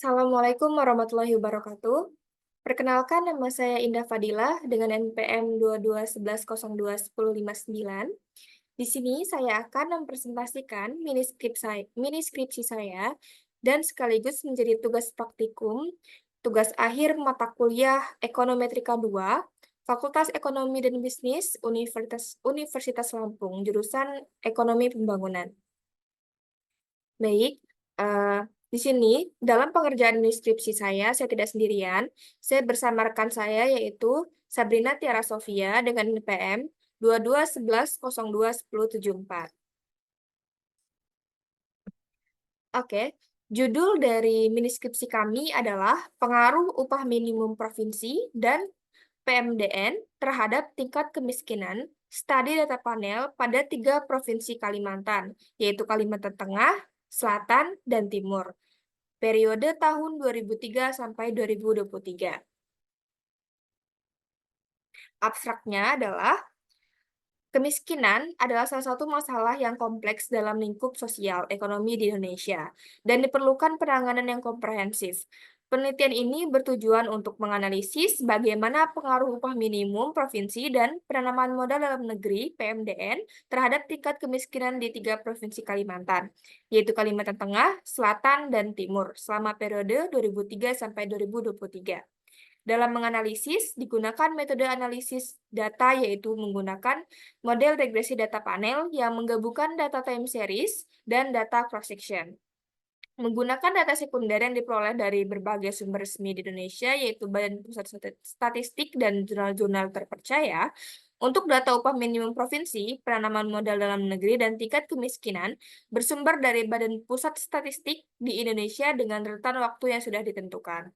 Assalamualaikum warahmatullahi wabarakatuh. Perkenalkan, nama saya Indah Fadilah dengan NPM 2211021059. Di sini saya akan mempresentasikan mini skripsi saya dan sekaligus menjadi tugas praktikum, tugas akhir mata kuliah Ekonometrika 2, Fakultas Ekonomi dan Bisnis Universitas Lampung, jurusan Ekonomi Pembangunan. Baik, eh, di sini dalam pengerjaan skripsi saya tidak sendirian. Saya bersama rekan saya yaitu Sabrina Tiara Sofia dengan NPM 2211021074. Oke, judul dari miniskripsi kami adalah Pengaruh Upah Minimum Provinsi dan PMDN terhadap tingkat kemiskinan, studi data panel pada 3 provinsi Kalimantan, yaitu Kalimantan Tengah, Selatan, dan Timur, periode tahun 2003 sampai 2023. Abstraknya adalah kemiskinan adalah salah satu masalah yang kompleks dalam lingkup sosial ekonomi di Indonesia dan diperlukan penanganan yang komprehensif. Penelitian ini bertujuan untuk menganalisis bagaimana pengaruh upah minimum provinsi dan penanaman modal dalam negeri (PMDN) terhadap tingkat kemiskinan di 3 provinsi Kalimantan, yaitu Kalimantan Tengah, Selatan, dan Timur, selama periode 2003 sampai 2023. Dalam menganalisis, digunakan metode analisis data yaitu menggunakan model regresi data panel yang menggabungkan data time series dan data cross-section. Menggunakan data sekunder yang diperoleh dari berbagai sumber resmi di Indonesia, yaitu Badan Pusat Statistik dan jurnal-jurnal terpercaya, untuk data upah minimum provinsi, penanaman modal dalam negeri, dan tingkat kemiskinan, bersumber dari Badan Pusat Statistik di Indonesia dengan rentan waktu yang sudah ditentukan.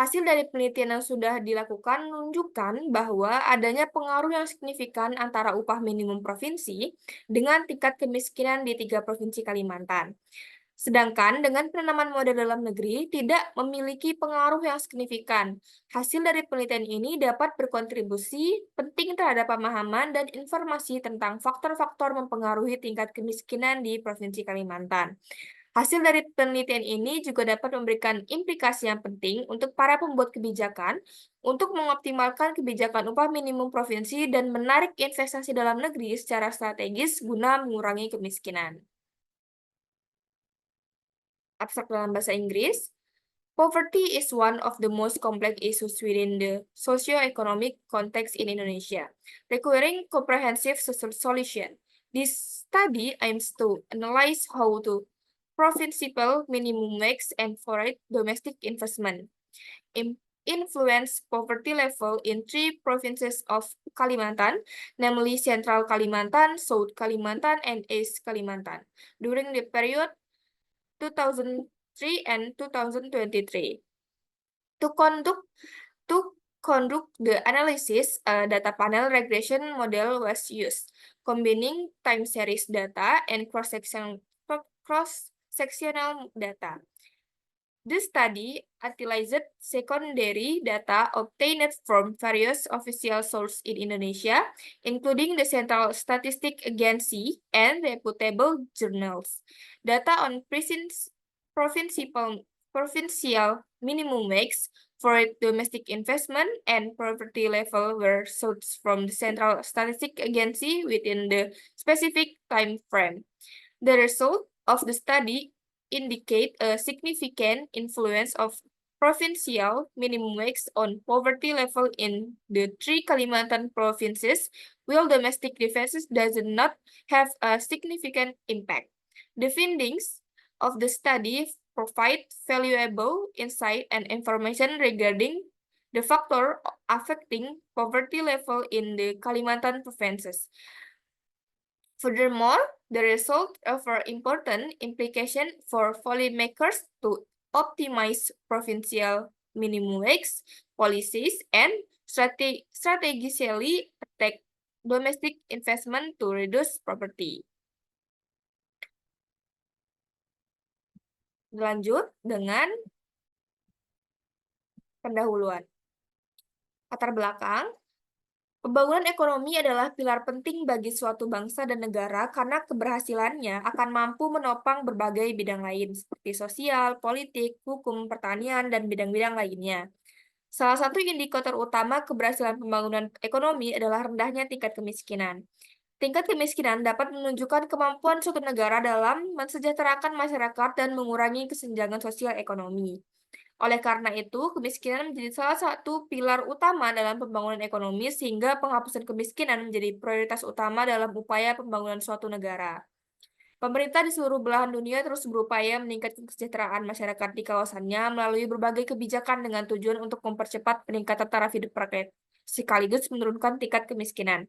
Hasil dari penelitian yang sudah dilakukan menunjukkan bahwa adanya pengaruh yang signifikan antara upah minimum provinsi dengan tingkat kemiskinan di 3 provinsi Kalimantan. Sedangkan dengan penanaman modal dalam negeri tidak memiliki pengaruh yang signifikan. Hasil dari penelitian ini dapat berkontribusi penting terhadap pemahaman dan informasi tentang faktor-faktor mempengaruhi tingkat kemiskinan di Provinsi Kalimantan. Hasil dari penelitian ini juga dapat memberikan implikasi yang penting untuk para pembuat kebijakan untuk mengoptimalkan kebijakan upah minimum provinsi dan menarik investasi dalam negeri secara strategis guna mengurangi kemiskinan. Abstrak dalam bahasa Inggris, poverty is one of the most complex issues within the socio-economic context in Indonesia, requiring comprehensive solution. This study aims to analyze how to provincial minimum wage and foreign domestic investment influence poverty level in 3 provinces of Kalimantan, namely Central Kalimantan, South Kalimantan, and East Kalimantan, during the period 2003 and 2023. To conduct the analysis, a data panel regression model was used, combining time series data and cross-sectional data. The study utilized secondary data obtained from various official sources in Indonesia, including the Central Statistic Agency and reputable journals. Data on provincial minimum wage, foreign domestic investment, and poverty level were sourced from the Central Statistic Agency within the specific time frame. The result of the study indicate a significant influence of provincial minimum wage on poverty level in the 3 Kalimantan provinces, while domestic defenses does not have a significant impact. The findings of the study provide valuable insight and information regarding the factor affecting poverty level in the Kalimantan provinces. Furthermore, the result offer important implication for policymakers to optimize provincial minimum wage policies and strategically attack domestic investment to reduce poverty. Lanjut dengan pendahuluan. Latar belakang, Pembangunan ekonomi adalah pilar penting bagi suatu bangsa dan negara karena keberhasilannya akan mampu menopang berbagai bidang lain seperti sosial, politik, hukum, pertanian, dan bidang-bidang lainnya. Salah satu indikator utama keberhasilan pembangunan ekonomi adalah rendahnya tingkat kemiskinan. Tingkat kemiskinan dapat menunjukkan kemampuan suatu negara dalam mensejahterakan masyarakat dan mengurangi kesenjangan sosial ekonomi. Oleh karena itu, kemiskinan menjadi salah satu pilar utama dalam pembangunan ekonomi, sehingga penghapusan kemiskinan menjadi prioritas utama dalam upaya pembangunan suatu negara. Pemerintah di seluruh belahan dunia terus berupaya meningkatkan kesejahteraan masyarakat di kawasannya melalui berbagai kebijakan dengan tujuan untuk mempercepat peningkatan taraf hidup rakyat, sekaligus menurunkan tingkat kemiskinan.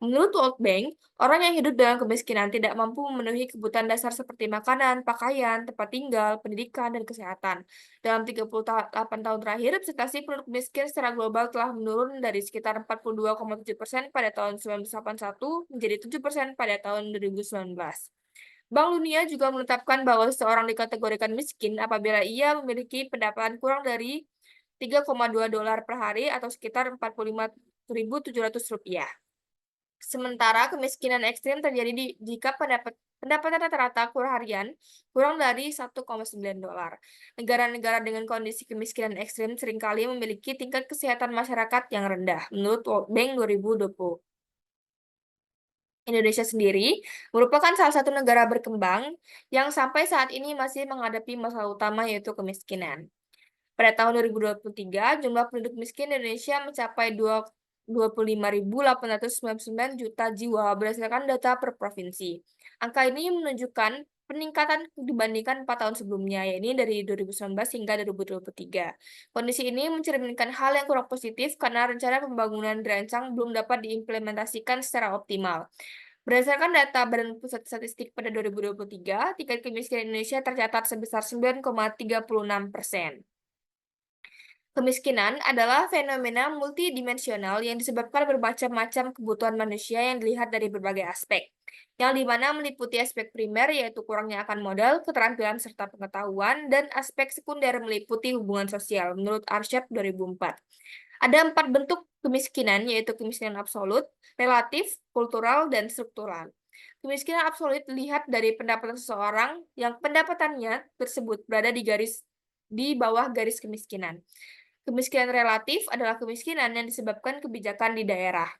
Menurut World Bank, orang yang hidup dalam kemiskinan tidak mampu memenuhi kebutuhan dasar seperti makanan, pakaian, tempat tinggal, pendidikan, dan kesehatan. Dalam 38 tahun terakhir, presentasi penduduk miskin secara global telah menurun dari sekitar 42,7% pada tahun 1981 menjadi 7% pada tahun 2019. Bank Dunia juga menetapkan bahwa seseorang dikategorikan miskin apabila ia memiliki pendapatan kurang dari 3,2 dolar per hari atau sekitar 45.700 rupiah. Sementara kemiskinan ekstrim terjadi jika pendapatan rata-rata harian kurang dari 1,9 dolar. Negara-negara dengan kondisi kemiskinan ekstrim seringkali memiliki tingkat kesehatan masyarakat yang rendah, menurut World Bank 2020. Indonesia sendiri merupakan salah satu negara berkembang yang sampai saat ini masih menghadapi masalah utama yaitu kemiskinan. Pada tahun 2023, jumlah penduduk miskin di Indonesia mencapai 25.899 juta jiwa berdasarkan data per provinsi. Angka ini menunjukkan peningkatan dibandingkan 4 tahun sebelumnya, yaitu dari 2019 hingga 2023. Kondisi ini mencerminkan hal yang kurang positif karena rencana pembangunan dirancang belum dapat diimplementasikan secara optimal. Berdasarkan data Badan Pusat Statistik pada 2023, tingkat kemiskinan Indonesia tercatat sebesar 9,36%. Kemiskinan adalah fenomena multidimensional yang disebabkan bermacam-macam kebutuhan manusia yang dilihat dari berbagai aspek, yang dimana meliputi aspek primer yaitu kurangnya akan modal, keterampilan serta pengetahuan, dan aspek sekunder meliputi hubungan sosial, menurut Arsyad 2004. Ada 4 bentuk kemiskinan, yaitu kemiskinan absolut, relatif, kultural, dan struktural. Kemiskinan absolut dilihat dari pendapatan seseorang yang pendapatannya tersebut berada di bawah garis kemiskinan. Kemiskinan relatif adalah kemiskinan yang disebabkan kebijakan di daerah.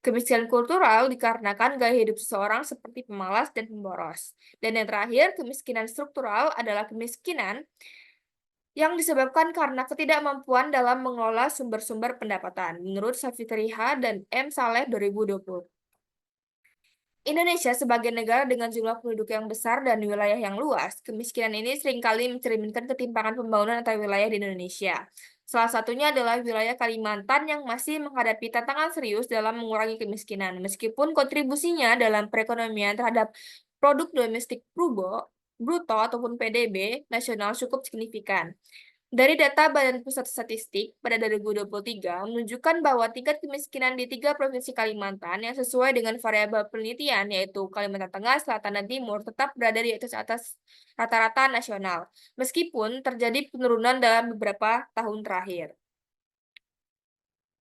Kemiskinan kultural dikarenakan gaya hidup seseorang seperti pemalas dan pemboros. Dan yang terakhir, kemiskinan struktural adalah kemiskinan yang disebabkan karena ketidakmampuan dalam mengelola sumber-sumber pendapatan, menurut Safitriha dan M. Saleh 2020. Indonesia sebagai negara dengan jumlah penduduk yang besar dan wilayah yang luas, kemiskinan ini seringkali mencerminkan ketimpangan pembangunan antar wilayah di Indonesia. Salah satunya adalah wilayah Kalimantan yang masih menghadapi tantangan serius dalam mengurangi kemiskinan, meskipun kontribusinya dalam perekonomian terhadap produk domestik bruto ataupun PDB nasional cukup signifikan. Dari data Badan Pusat Statistik pada 2023 menunjukkan bahwa tingkat kemiskinan di 3 provinsi Kalimantan yang sesuai dengan variabel penelitian yaitu Kalimantan Tengah, Selatan, dan Timur tetap berada di atas rata-rata nasional, meskipun terjadi penurunan dalam beberapa tahun terakhir.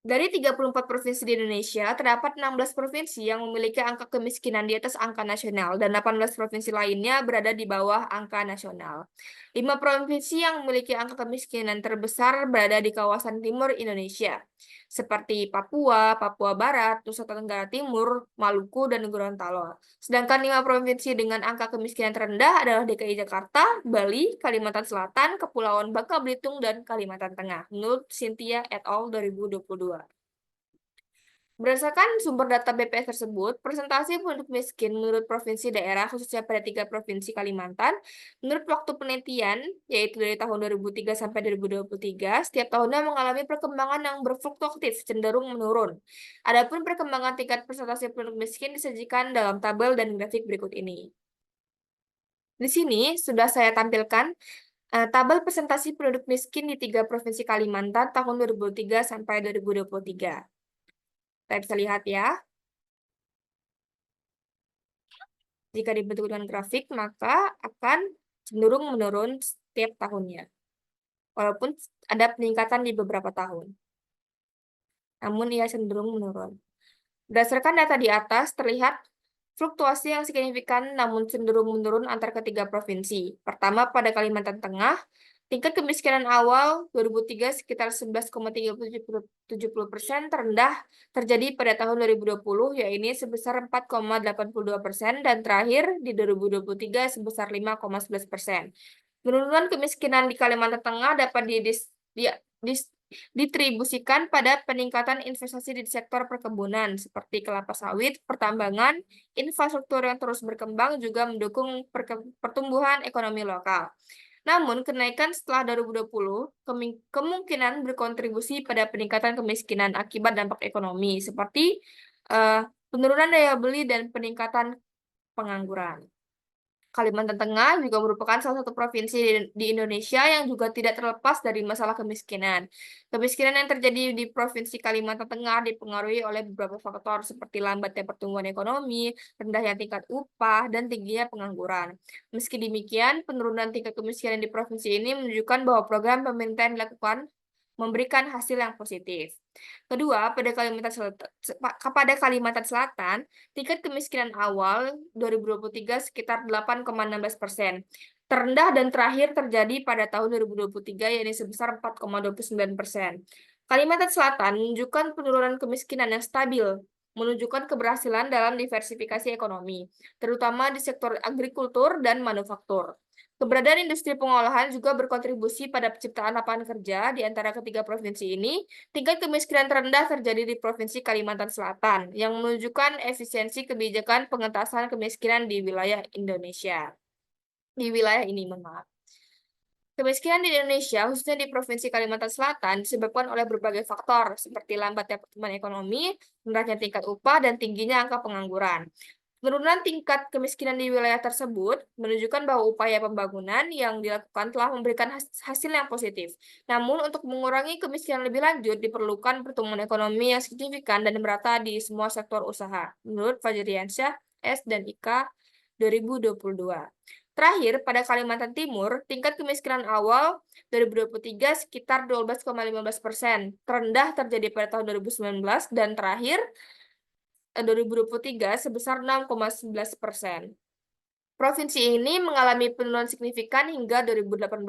Dari 34 provinsi di Indonesia, terdapat 16 provinsi yang memiliki angka kemiskinan di atas angka nasional, dan 18 provinsi lainnya berada di bawah angka nasional. 5 provinsi yang memiliki angka kemiskinan terbesar berada di kawasan timur Indonesia, seperti Papua, Papua Barat, Nusa Tenggara Timur, Maluku, dan Gorontalo. Sedangkan 5 provinsi dengan angka kemiskinan terendah adalah DKI Jakarta, Bali, Kalimantan Selatan, Kepulauan Bangka Belitung, dan Kalimantan Tengah, menurut Cynthia et al. 2022. Berdasarkan sumber data BPS tersebut, presentasi penduduk miskin menurut provinsi daerah, khususnya pada 3 provinsi Kalimantan, menurut waktu penelitian, yaitu dari tahun 2003 sampai 2023, setiap tahunnya mengalami perkembangan yang berfluktuatif, cenderung menurun. Adapun perkembangan tingkat presentasi penduduk miskin disajikan dalam tabel dan grafik berikut ini. Di sini sudah saya tampilkan tabel presentasi penduduk miskin di 3 provinsi Kalimantan tahun 2003 sampai 2023. Kita bisa lihat ya. Jika dibentuk dengan grafik, maka akan cenderung menurun setiap tahunnya. Walaupun ada peningkatan di beberapa tahun. namun ia cenderung menurun. Berdasarkan data di atas, terlihat fluktuasi yang signifikan namun cenderung menurun antar ketiga provinsi. Pertama, pada Kalimantan Tengah, tingkat kemiskinan awal 2003 sekitar 11,37%, terendah terjadi pada tahun 2020, yaitu sebesar 4,82%, dan terakhir di 2023 sebesar 5,11%. Penurunan kemiskinan di Kalimantan Tengah dapat distribusikan pada peningkatan investasi di sektor perkebunan seperti kelapa sawit, pertambangan, infrastruktur yang terus berkembang juga mendukung pertumbuhan ekonomi lokal. Namun, kenaikan setelah 2020 kemungkinan berkontribusi pada peningkatan kemiskinan akibat dampak ekonomi seperti penurunan daya beli dan peningkatan pengangguran. Kalimantan Tengah juga merupakan salah satu provinsi di Indonesia yang juga tidak terlepas dari masalah kemiskinan. Kemiskinan yang terjadi di Provinsi Kalimantan Tengah dipengaruhi oleh beberapa faktor seperti lambatnya pertumbuhan ekonomi, rendahnya tingkat upah, dan tingginya pengangguran. Meski demikian, penurunan tingkat kemiskinan di provinsi ini menunjukkan bahwa program pemerintah yang dilakukan memberikan hasil yang positif. Kedua, pada Kalimantan Selatan, tingkat kemiskinan awal 2023 sekitar 8,16%. Terendah dan terakhir terjadi pada tahun 2023, yaitu sebesar 4,29%. Kalimantan Selatan menunjukkan penurunan kemiskinan yang stabil, menunjukkan keberhasilan dalam diversifikasi ekonomi, terutama di sektor agrikultur dan manufaktur. Keberadaan industri pengolahan juga berkontribusi pada penciptaan lapangan kerja di antara ketiga provinsi ini. Tingkat kemiskinan terendah terjadi di Provinsi Kalimantan Selatan, yang menunjukkan efisiensi kebijakan pengentasan kemiskinan di wilayah Indonesia. Di wilayah ini, maaf. Kemiskinan di Indonesia, khususnya di Provinsi Kalimantan Selatan, disebabkan oleh berbagai faktor, seperti lambatnya pertumbuhan ekonomi, rendahnya tingkat upah, dan tingginya angka pengangguran. Penurunan tingkat kemiskinan di wilayah tersebut menunjukkan bahwa upaya pembangunan yang dilakukan telah memberikan hasil yang positif. Namun, untuk mengurangi kemiskinan lebih lanjut, diperlukan pertumbuhan ekonomi yang signifikan dan merata di semua sektor usaha, menurut Fajriansyah S. dan IK 2022. Terakhir, pada Kalimantan Timur, tingkat kemiskinan awal 2023 sekitar 12,15%, terendah terjadi pada tahun 2019, dan terakhir 2023 sebesar 6,11%. Provinsi ini mengalami penurunan signifikan hingga 2018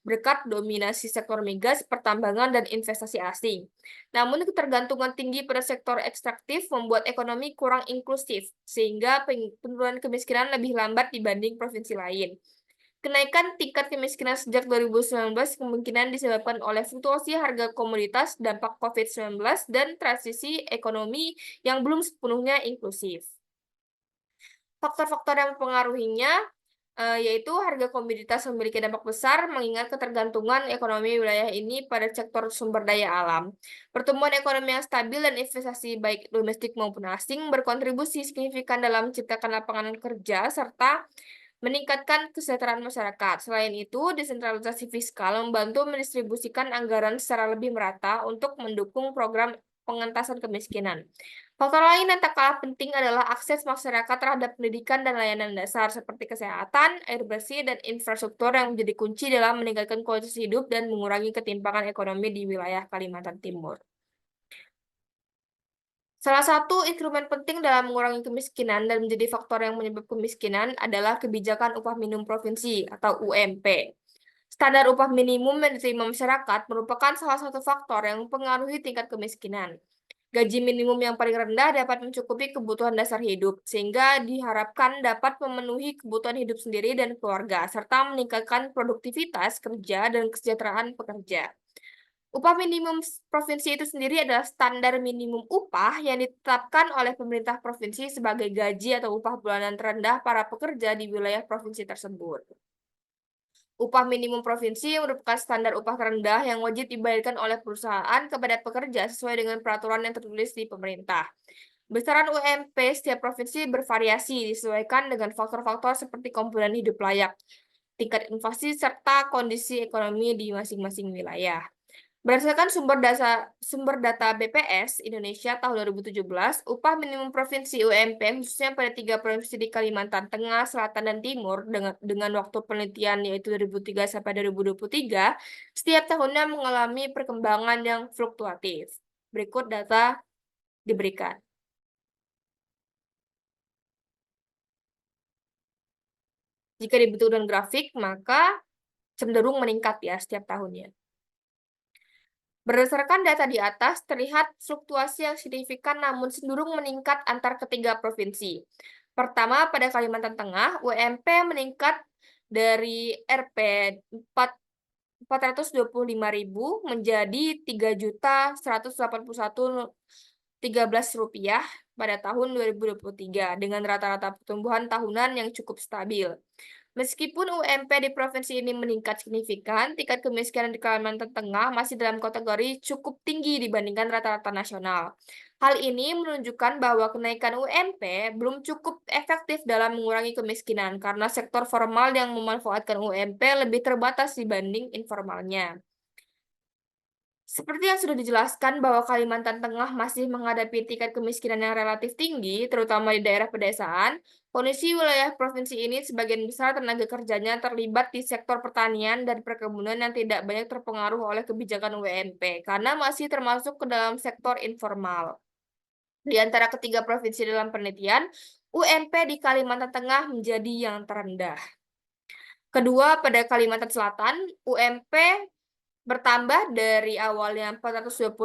berkat dominasi sektor migas, pertambangan, dan investasi asing. Namun, ketergantungan tinggi pada sektor ekstraktif membuat ekonomi kurang inklusif, sehingga penurunan kemiskinan lebih lambat dibanding provinsi lain. Kenaikan tingkat kemiskinan sejak 2019 kemungkinan disebabkan oleh fluktuasi harga komoditas, dampak COVID-19, dan transisi ekonomi yang belum sepenuhnya inklusif. Faktor-faktor yang mempengaruhinya yaitu harga komoditas memiliki dampak besar mengingat ketergantungan ekonomi wilayah ini pada sektor sumber daya alam. Pertumbuhan ekonomi yang stabil dan investasi baik domestik maupun asing berkontribusi signifikan dalam menciptakan lapangan kerja serta meningkatkan kesejahteraan masyarakat. Selain itu, desentralisasi fiskal membantu mendistribusikan anggaran secara lebih merata untuk mendukung program pengentasan kemiskinan. Faktor lain yang tak kalah penting adalah akses masyarakat terhadap pendidikan dan layanan dasar seperti kesehatan, air bersih, dan infrastruktur yang menjadi kunci dalam meningkatkan kualitas hidup dan mengurangi ketimpangan ekonomi di wilayah Kalimantan Timur. Salah satu instrumen penting dalam mengurangi kemiskinan dan menjadi faktor yang menyebabkan kemiskinan adalah kebijakan upah minimum provinsi atau UMP. Standar upah minimum yang diterima masyarakat merupakan salah satu faktor yang mempengaruhi tingkat kemiskinan. Gaji minimum yang paling rendah dapat mencukupi kebutuhan dasar hidup, sehingga diharapkan dapat memenuhi kebutuhan hidup sendiri dan keluarga, serta meningkatkan produktivitas kerja dan kesejahteraan pekerja. Upah minimum provinsi itu sendiri adalah standar minimum upah yang ditetapkan oleh pemerintah provinsi sebagai gaji atau upah bulanan terendah para pekerja di wilayah provinsi tersebut. Upah minimum provinsi merupakan standar upah terendah yang wajib dibayarkan oleh perusahaan kepada pekerja sesuai dengan peraturan yang tertulis di pemerintah. Besaran UMP setiap provinsi bervariasi disesuaikan dengan faktor-faktor seperti komponen hidup layak, tingkat inflasi, serta kondisi ekonomi di masing-masing wilayah. Berdasarkan sumber data BPS Indonesia tahun 2017, upah minimum provinsi UMP khususnya pada 3 provinsi di Kalimantan Tengah, Selatan, dan Timur dengan waktu penelitian yaitu 2003 sampai 2023, setiap tahunnya mengalami perkembangan yang fluktuatif. Berikut data diberikan. Jika dibentuk dengan grafik, maka cenderung meningkat ya setiap tahunnya. Berdasarkan data di atas, terlihat fluktuasi yang signifikan namun cenderung meningkat antar ketiga provinsi. Pertama, pada Kalimantan Tengah, UMP meningkat dari Rp 425.000 menjadi 3.181.13 rupiah pada tahun 2023 dengan rata-rata pertumbuhan tahunan yang cukup stabil. Meskipun UMP di provinsi ini meningkat signifikan, tingkat kemiskinan di Kalimantan Tengah masih dalam kategori cukup tinggi dibandingkan rata-rata nasional. Hal ini menunjukkan bahwa kenaikan UMP belum cukup efektif dalam mengurangi kemiskinan karena sektor formal yang memanfaatkan UMP lebih terbatas dibanding informalnya. Seperti yang sudah dijelaskan bahwa Kalimantan Tengah masih menghadapi tingkat kemiskinan yang relatif tinggi, terutama di daerah pedesaan. Kondisi wilayah provinsi ini sebagian besar tenaga kerjanya terlibat di sektor pertanian dan perkebunan yang tidak banyak terpengaruh oleh kebijakan UMP, karena masih termasuk ke dalam sektor informal. Di antara ketiga provinsi dalam penelitian, UMP di Kalimantan Tengah menjadi yang terendah. Kedua, pada Kalimantan Selatan, UMP bertambah dari awalnya 425.000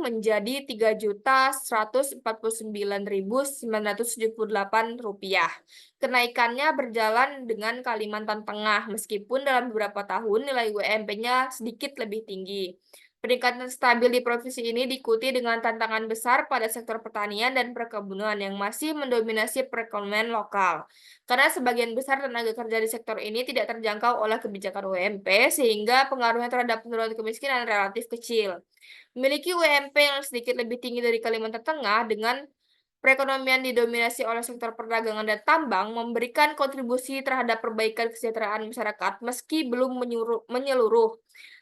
menjadi 3.149.978 rupiah. Kenaikannya berjalan dengan Kalimantan Tengah, meskipun dalam beberapa tahun nilai UMP-nya sedikit lebih tinggi. Peningkatan stabil di provinsi ini diikuti dengan tantangan besar pada sektor pertanian dan perkebunan yang masih mendominasi perekonomian lokal. Karena sebagian besar tenaga kerja di sektor ini tidak terjangkau oleh kebijakan UMP, sehingga pengaruhnya terhadap penurunan kemiskinan relatif kecil. Memiliki UMP yang sedikit lebih tinggi dari Kalimantan Tengah dengan perekonomian didominasi oleh sektor perdagangan dan tambang memberikan kontribusi terhadap perbaikan kesejahteraan masyarakat meski belum menyeluruh,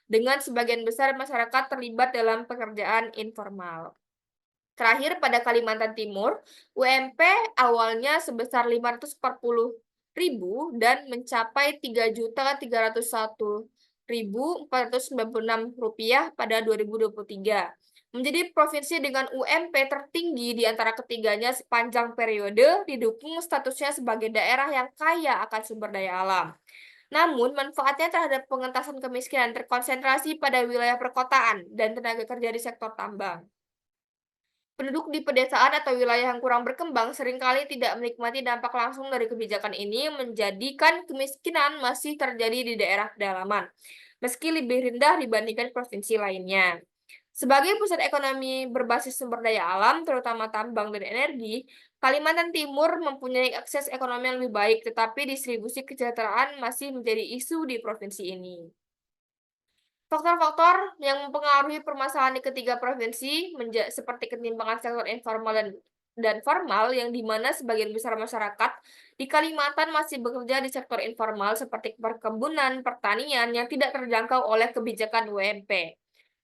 dengan sebagian besar masyarakat terlibat dalam pekerjaan informal. Terakhir, pada Kalimantan Timur, UMP awalnya sebesar 540.000 dan mencapai 3.301.496 rupiah pada 2023. Menjadi provinsi dengan UMP tertinggi di antara ketiganya sepanjang periode, didukung statusnya sebagai daerah yang kaya akan sumber daya alam. Namun, manfaatnya terhadap pengentasan kemiskinan terkonsentrasi pada wilayah perkotaan dan tenaga kerja di sektor tambang. Penduduk di pedesaan atau wilayah yang kurang berkembang seringkali tidak menikmati dampak langsung dari kebijakan ini, menjadikan kemiskinan masih terjadi di daerah pedalaman, meski lebih rendah dibandingkan provinsi lainnya. Sebagai pusat ekonomi berbasis sumber daya alam, terutama tambang dan energi, Kalimantan Timur mempunyai akses ekonomi yang lebih baik, tetapi distribusi kesejahteraan masih menjadi isu di provinsi ini. Faktor-faktor yang mempengaruhi permasalahan di ketiga provinsi seperti ketimpangan sektor informal dan formal, yang dimana sebagian besar masyarakat di Kalimantan masih bekerja di sektor informal seperti perkebunan, pertanian yang tidak terjangkau oleh kebijakan UMP.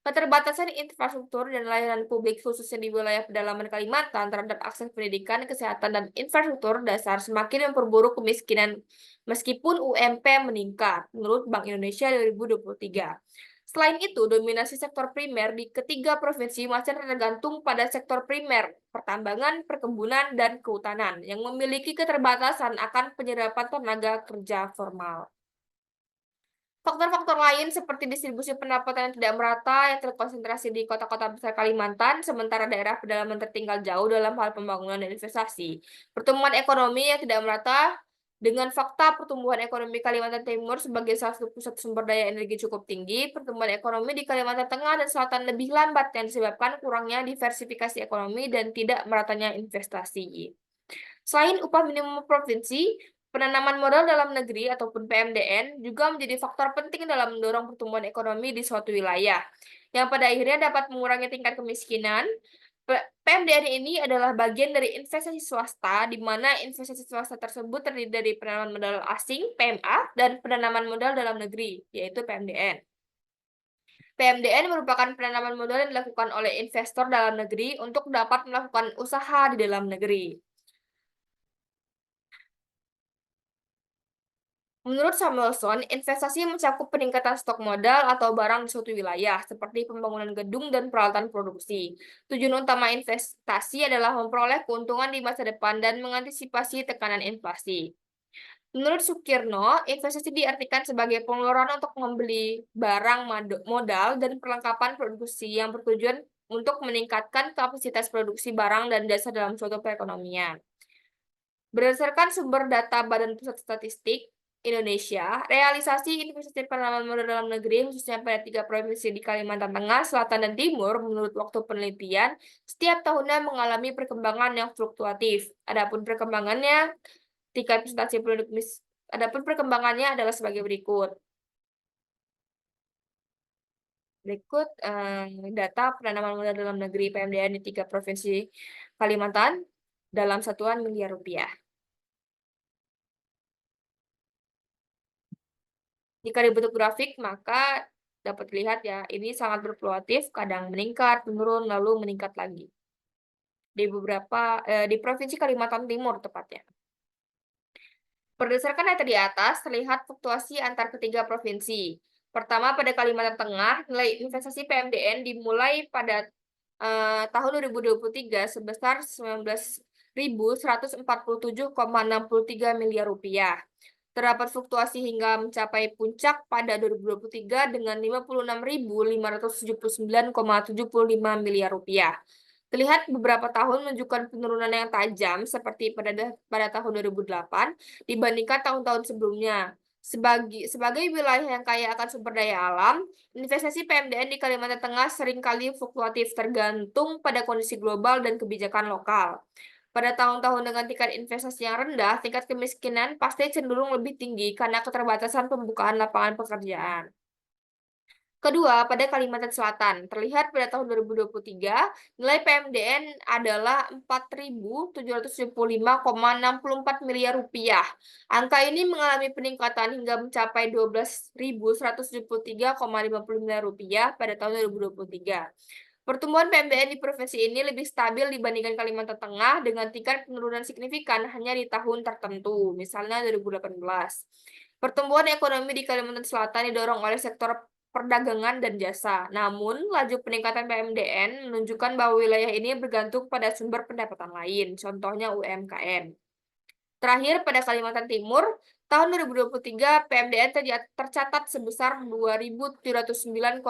Keterbatasan infrastruktur dan layanan publik khususnya di wilayah pedalaman Kalimantan terhadap akses pendidikan, kesehatan, dan infrastruktur dasar semakin memperburuk kemiskinan meskipun UMP meningkat, menurut Bank Indonesia 2023. Selain itu, dominasi sektor primer di ketiga provinsi masih tergantung pada sektor primer, pertambangan, perkebunan, dan kehutanan, yang memiliki keterbatasan akan penyerapan tenaga kerja formal. Faktor-faktor lain seperti distribusi pendapatan yang tidak merata yang terkonsentrasi di kota-kota besar Kalimantan, sementara daerah pedalaman tertinggal jauh dalam hal pembangunan dan investasi. Pertumbuhan ekonomi yang tidak merata dengan fakta pertumbuhan ekonomi Kalimantan Timur sebagai salah satu pusat sumber daya energi cukup tinggi, pertumbuhan ekonomi di Kalimantan Tengah dan Selatan lebih lambat yang disebabkan kurangnya diversifikasi ekonomi dan tidak meratanya investasi. Selain upah minimum provinsi, penanaman modal dalam negeri ataupun PMDN juga menjadi faktor penting dalam mendorong pertumbuhan ekonomi di suatu wilayah, yang pada akhirnya dapat mengurangi tingkat kemiskinan. PMDN ini adalah bagian dari investasi swasta, di mana investasi swasta tersebut terdiri dari penanaman modal asing (PMA) dan penanaman modal dalam negeri, yaitu PMDN. PMDN merupakan penanaman modal yang dilakukan oleh investor dalam negeri untuk dapat melakukan usaha di dalam negeri. Menurut Samuelson, investasi mencakup peningkatan stok modal atau barang di suatu wilayah, seperti pembangunan gedung dan peralatan produksi. Tujuan utama investasi adalah memperoleh keuntungan di masa depan dan mengantisipasi tekanan inflasi. Menurut Sukirno, investasi diartikan sebagai pengeluaran untuk membeli barang modal dan perlengkapan produksi yang bertujuan untuk meningkatkan kapasitas produksi barang dan jasa dalam suatu perekonomian. Berdasarkan sumber data Badan Pusat Statistik Indonesia, realisasi investasi penanaman modal dalam negeri, khususnya pada 3 provinsi di Kalimantan Tengah, Selatan, dan Timur, menurut waktu penelitian, setiap tahunnya mengalami perkembangan yang fluktuatif. Tingkat presentasi penduduk Adapun perkembangannya adalah sebagai berikut. Berikut data penanaman modal dalam negeri PMDN di 3 provinsi Kalimantan dalam satuan miliar rupiah. Jika dibentuk grafik, maka dapat dilihat ya, ini sangat berfluktuatif, kadang meningkat, menurun, lalu meningkat lagi. Di Provinsi Kalimantan Timur tepatnya. Berdasarkan data di atas, terlihat fluktuasi antar ketiga provinsi. Pertama, pada Kalimantan Tengah, nilai investasi PMDN dimulai pada tahun 2023 sebesar 19.147,63 miliar rupiah. Terdapat fluktuasi hingga mencapai puncak pada 2023 dengan 56.579,75 miliar rupiah. Terlihat beberapa tahun menunjukkan penurunan yang tajam seperti pada tahun 2008 dibandingkan tahun-tahun sebelumnya. Sebagai wilayah yang kaya akan sumber daya alam, investasi PMDN di Kalimantan Tengah seringkali fluktuatif tergantung pada kondisi global dan kebijakan lokal. Pada tahun-tahun dengan tingkat investasi yang rendah, tingkat kemiskinan pasti cenderung lebih tinggi karena keterbatasan pembukaan lapangan pekerjaan. Kedua, pada Kalimantan Selatan, terlihat pada tahun 2023, nilai PMDN adalah 4.775,64 miliar rupiah. Angka ini mengalami peningkatan hingga mencapai 12.173,50 miliar rupiah pada tahun 2023. Pertumbuhan PMDN di provinsi ini lebih stabil dibandingkan Kalimantan Tengah dengan tingkat penurunan signifikan hanya di tahun tertentu, misalnya 2018. Pertumbuhan ekonomi di Kalimantan Selatan didorong oleh sektor perdagangan dan jasa. Namun, laju peningkatan PMDN menunjukkan bahwa wilayah ini bergantung pada sumber pendapatan lain, contohnya UMKM. Terakhir, pada Kalimantan Timur, tahun 2023 PMDN tercatat sebesar 2.709,48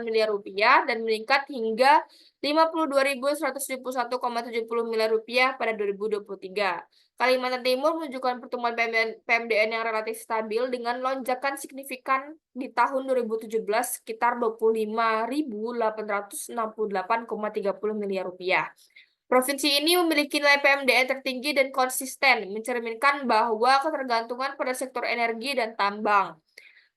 miliar rupiah dan meningkat hingga 52.171,70 miliar rupiah pada 2023. Kalimantan Timur menunjukkan pertumbuhan PMDN yang relatif stabil dengan lonjakan signifikan di tahun 2017 sekitar 25.868,30 miliar rupiah. Provinsi ini memiliki nilai PMDN tertinggi dan konsisten, mencerminkan bahwa ketergantungan pada sektor energi dan tambang.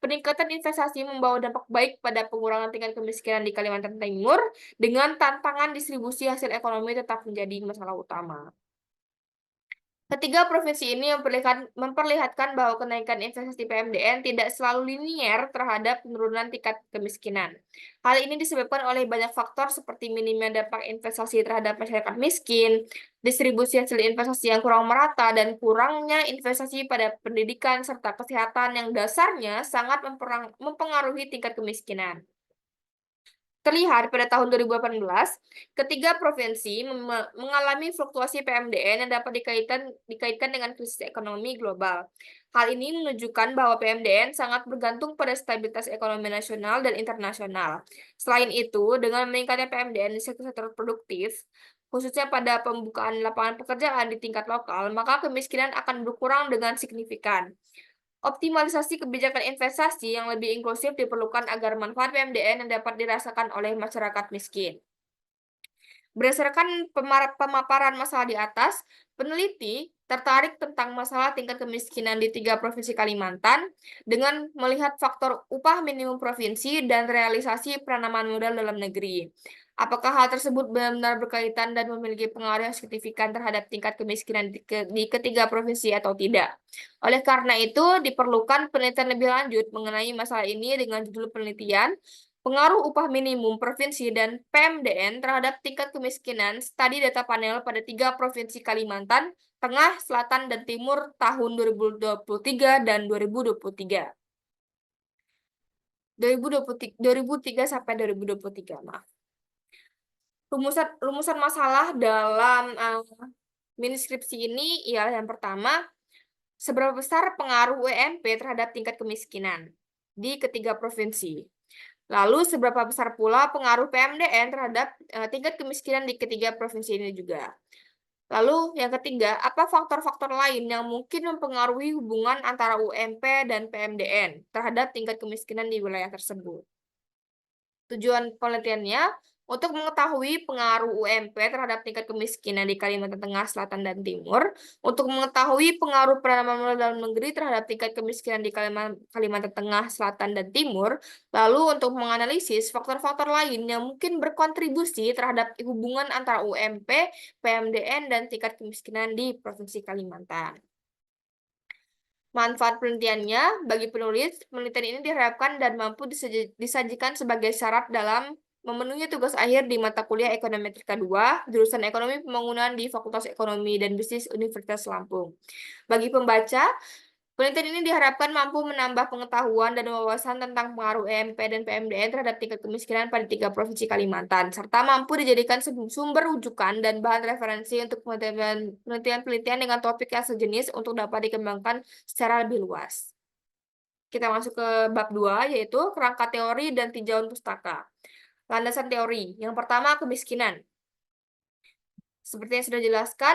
Peningkatan investasi membawa dampak baik pada pengurangan tingkat kemiskinan di Kalimantan Timur, dengan tantangan distribusi hasil ekonomi tetap menjadi masalah utama. Ketiga provinsi ini memperlihatkan bahwa kenaikan investasi PMDN tidak selalu linier terhadap penurunan tingkat kemiskinan. Hal ini disebabkan oleh banyak faktor seperti minimnya dampak investasi terhadap masyarakat miskin, distribusi hasil investasi yang kurang merata, dan kurangnya investasi pada pendidikan serta kesehatan yang dasarnya sangat mempengaruhi tingkat kemiskinan. Terlihat pada tahun 2018, ketiga provinsi mengalami fluktuasi PMDN yang dapat dikaitkan dengan krisis ekonomi global. Hal ini menunjukkan bahwa PMDN sangat bergantung pada stabilitas ekonomi nasional dan internasional. Selain itu, dengan meningkatnya PMDN di sektor-sektor produktif, khususnya pada pembukaan lapangan pekerjaan di tingkat lokal, maka kemiskinan akan berkurang dengan signifikan. Optimalisasi kebijakan investasi yang lebih inklusif diperlukan agar manfaat PMDN yang dapat dirasakan oleh masyarakat miskin. Berdasarkan pemaparan masalah di atas, peneliti tertarik tentang masalah tingkat kemiskinan di 3 provinsi Kalimantan dengan melihat faktor upah minimum provinsi dan realisasi penanaman modal dalam negeri. Apakah hal tersebut benar-benar berkaitan dan memiliki pengaruh yang signifikan terhadap tingkat kemiskinan di ketiga provinsi atau tidak? Oleh karena itu, diperlukan penelitian lebih lanjut mengenai masalah ini dengan judul penelitian Pengaruh upah minimum provinsi dan PMDN terhadap tingkat kemiskinan, studi data panel pada 3 provinsi Kalimantan, Tengah, Selatan, dan Timur tahun 2023 dan 2023. 2003 sampai 2023, maaf. Rumusan masalah dalam mini skripsi ini ialah yang pertama, seberapa besar pengaruh UMP terhadap tingkat kemiskinan di ketiga provinsi. Lalu, seberapa besar pula pengaruh PMDN terhadap tingkat kemiskinan di ketiga provinsi ini juga. Lalu, yang ketiga, apa faktor-faktor lain yang mungkin mempengaruhi hubungan antara UMP dan PMDN terhadap tingkat kemiskinan di wilayah tersebut. Tujuan penelitiannya untuk mengetahui pengaruh UMP terhadap tingkat kemiskinan di Kalimantan Tengah, Selatan, dan Timur, untuk mengetahui pengaruh penanaman modal dalam negeri terhadap tingkat kemiskinan di Kalimantan Tengah, Selatan, dan Timur, lalu untuk menganalisis faktor-faktor lain yang mungkin berkontribusi terhadap hubungan antara UMP, PMDN, dan tingkat kemiskinan di Provinsi Kalimantan. Manfaat penelitiannya bagi penulis, penelitian ini diharapkan dan mampu disajikan sebagai syarat dalam memenuhi tugas akhir di mata kuliah Ekonometrik 2, jurusan Ekonomi Pembangunan di Fakultas Ekonomi dan Bisnis Universitas Lampung. Bagi pembaca, penelitian ini diharapkan mampu menambah pengetahuan dan wawasan tentang pengaruh EMP dan PMDN terhadap tingkat kemiskinan pada 3 provinsi Kalimantan, serta mampu dijadikan sumber rujukan dan bahan referensi untuk penelitian-penelitian dengan topik yang sejenis untuk dapat dikembangkan secara lebih luas. Kita masuk ke bab 2, yaitu kerangka teori dan tinjauan pustaka. Landasan teori. Yang pertama, kemiskinan. Seperti yang sudah dijelaskan,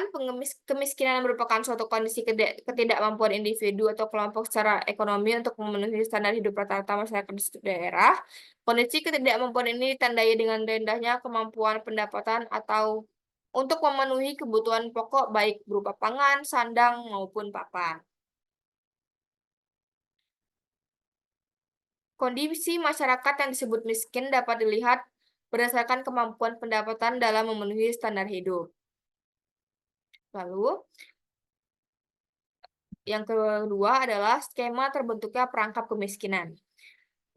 kemiskinan merupakan suatu kondisi ketidakmampuan individu atau kelompok secara ekonomi untuk memenuhi standar hidup rata-rata masyarakat di suatu daerah. Kondisi ketidakmampuan ini ditandai dengan rendahnya kemampuan pendapatan atau untuk memenuhi kebutuhan pokok baik berupa pangan, sandang, maupun papan. Kondisi masyarakat yang disebut miskin dapat dilihat berdasarkan kemampuan pendapatan dalam memenuhi standar hidup. Lalu, yang kedua adalah skema terbentuknya perangkap kemiskinan.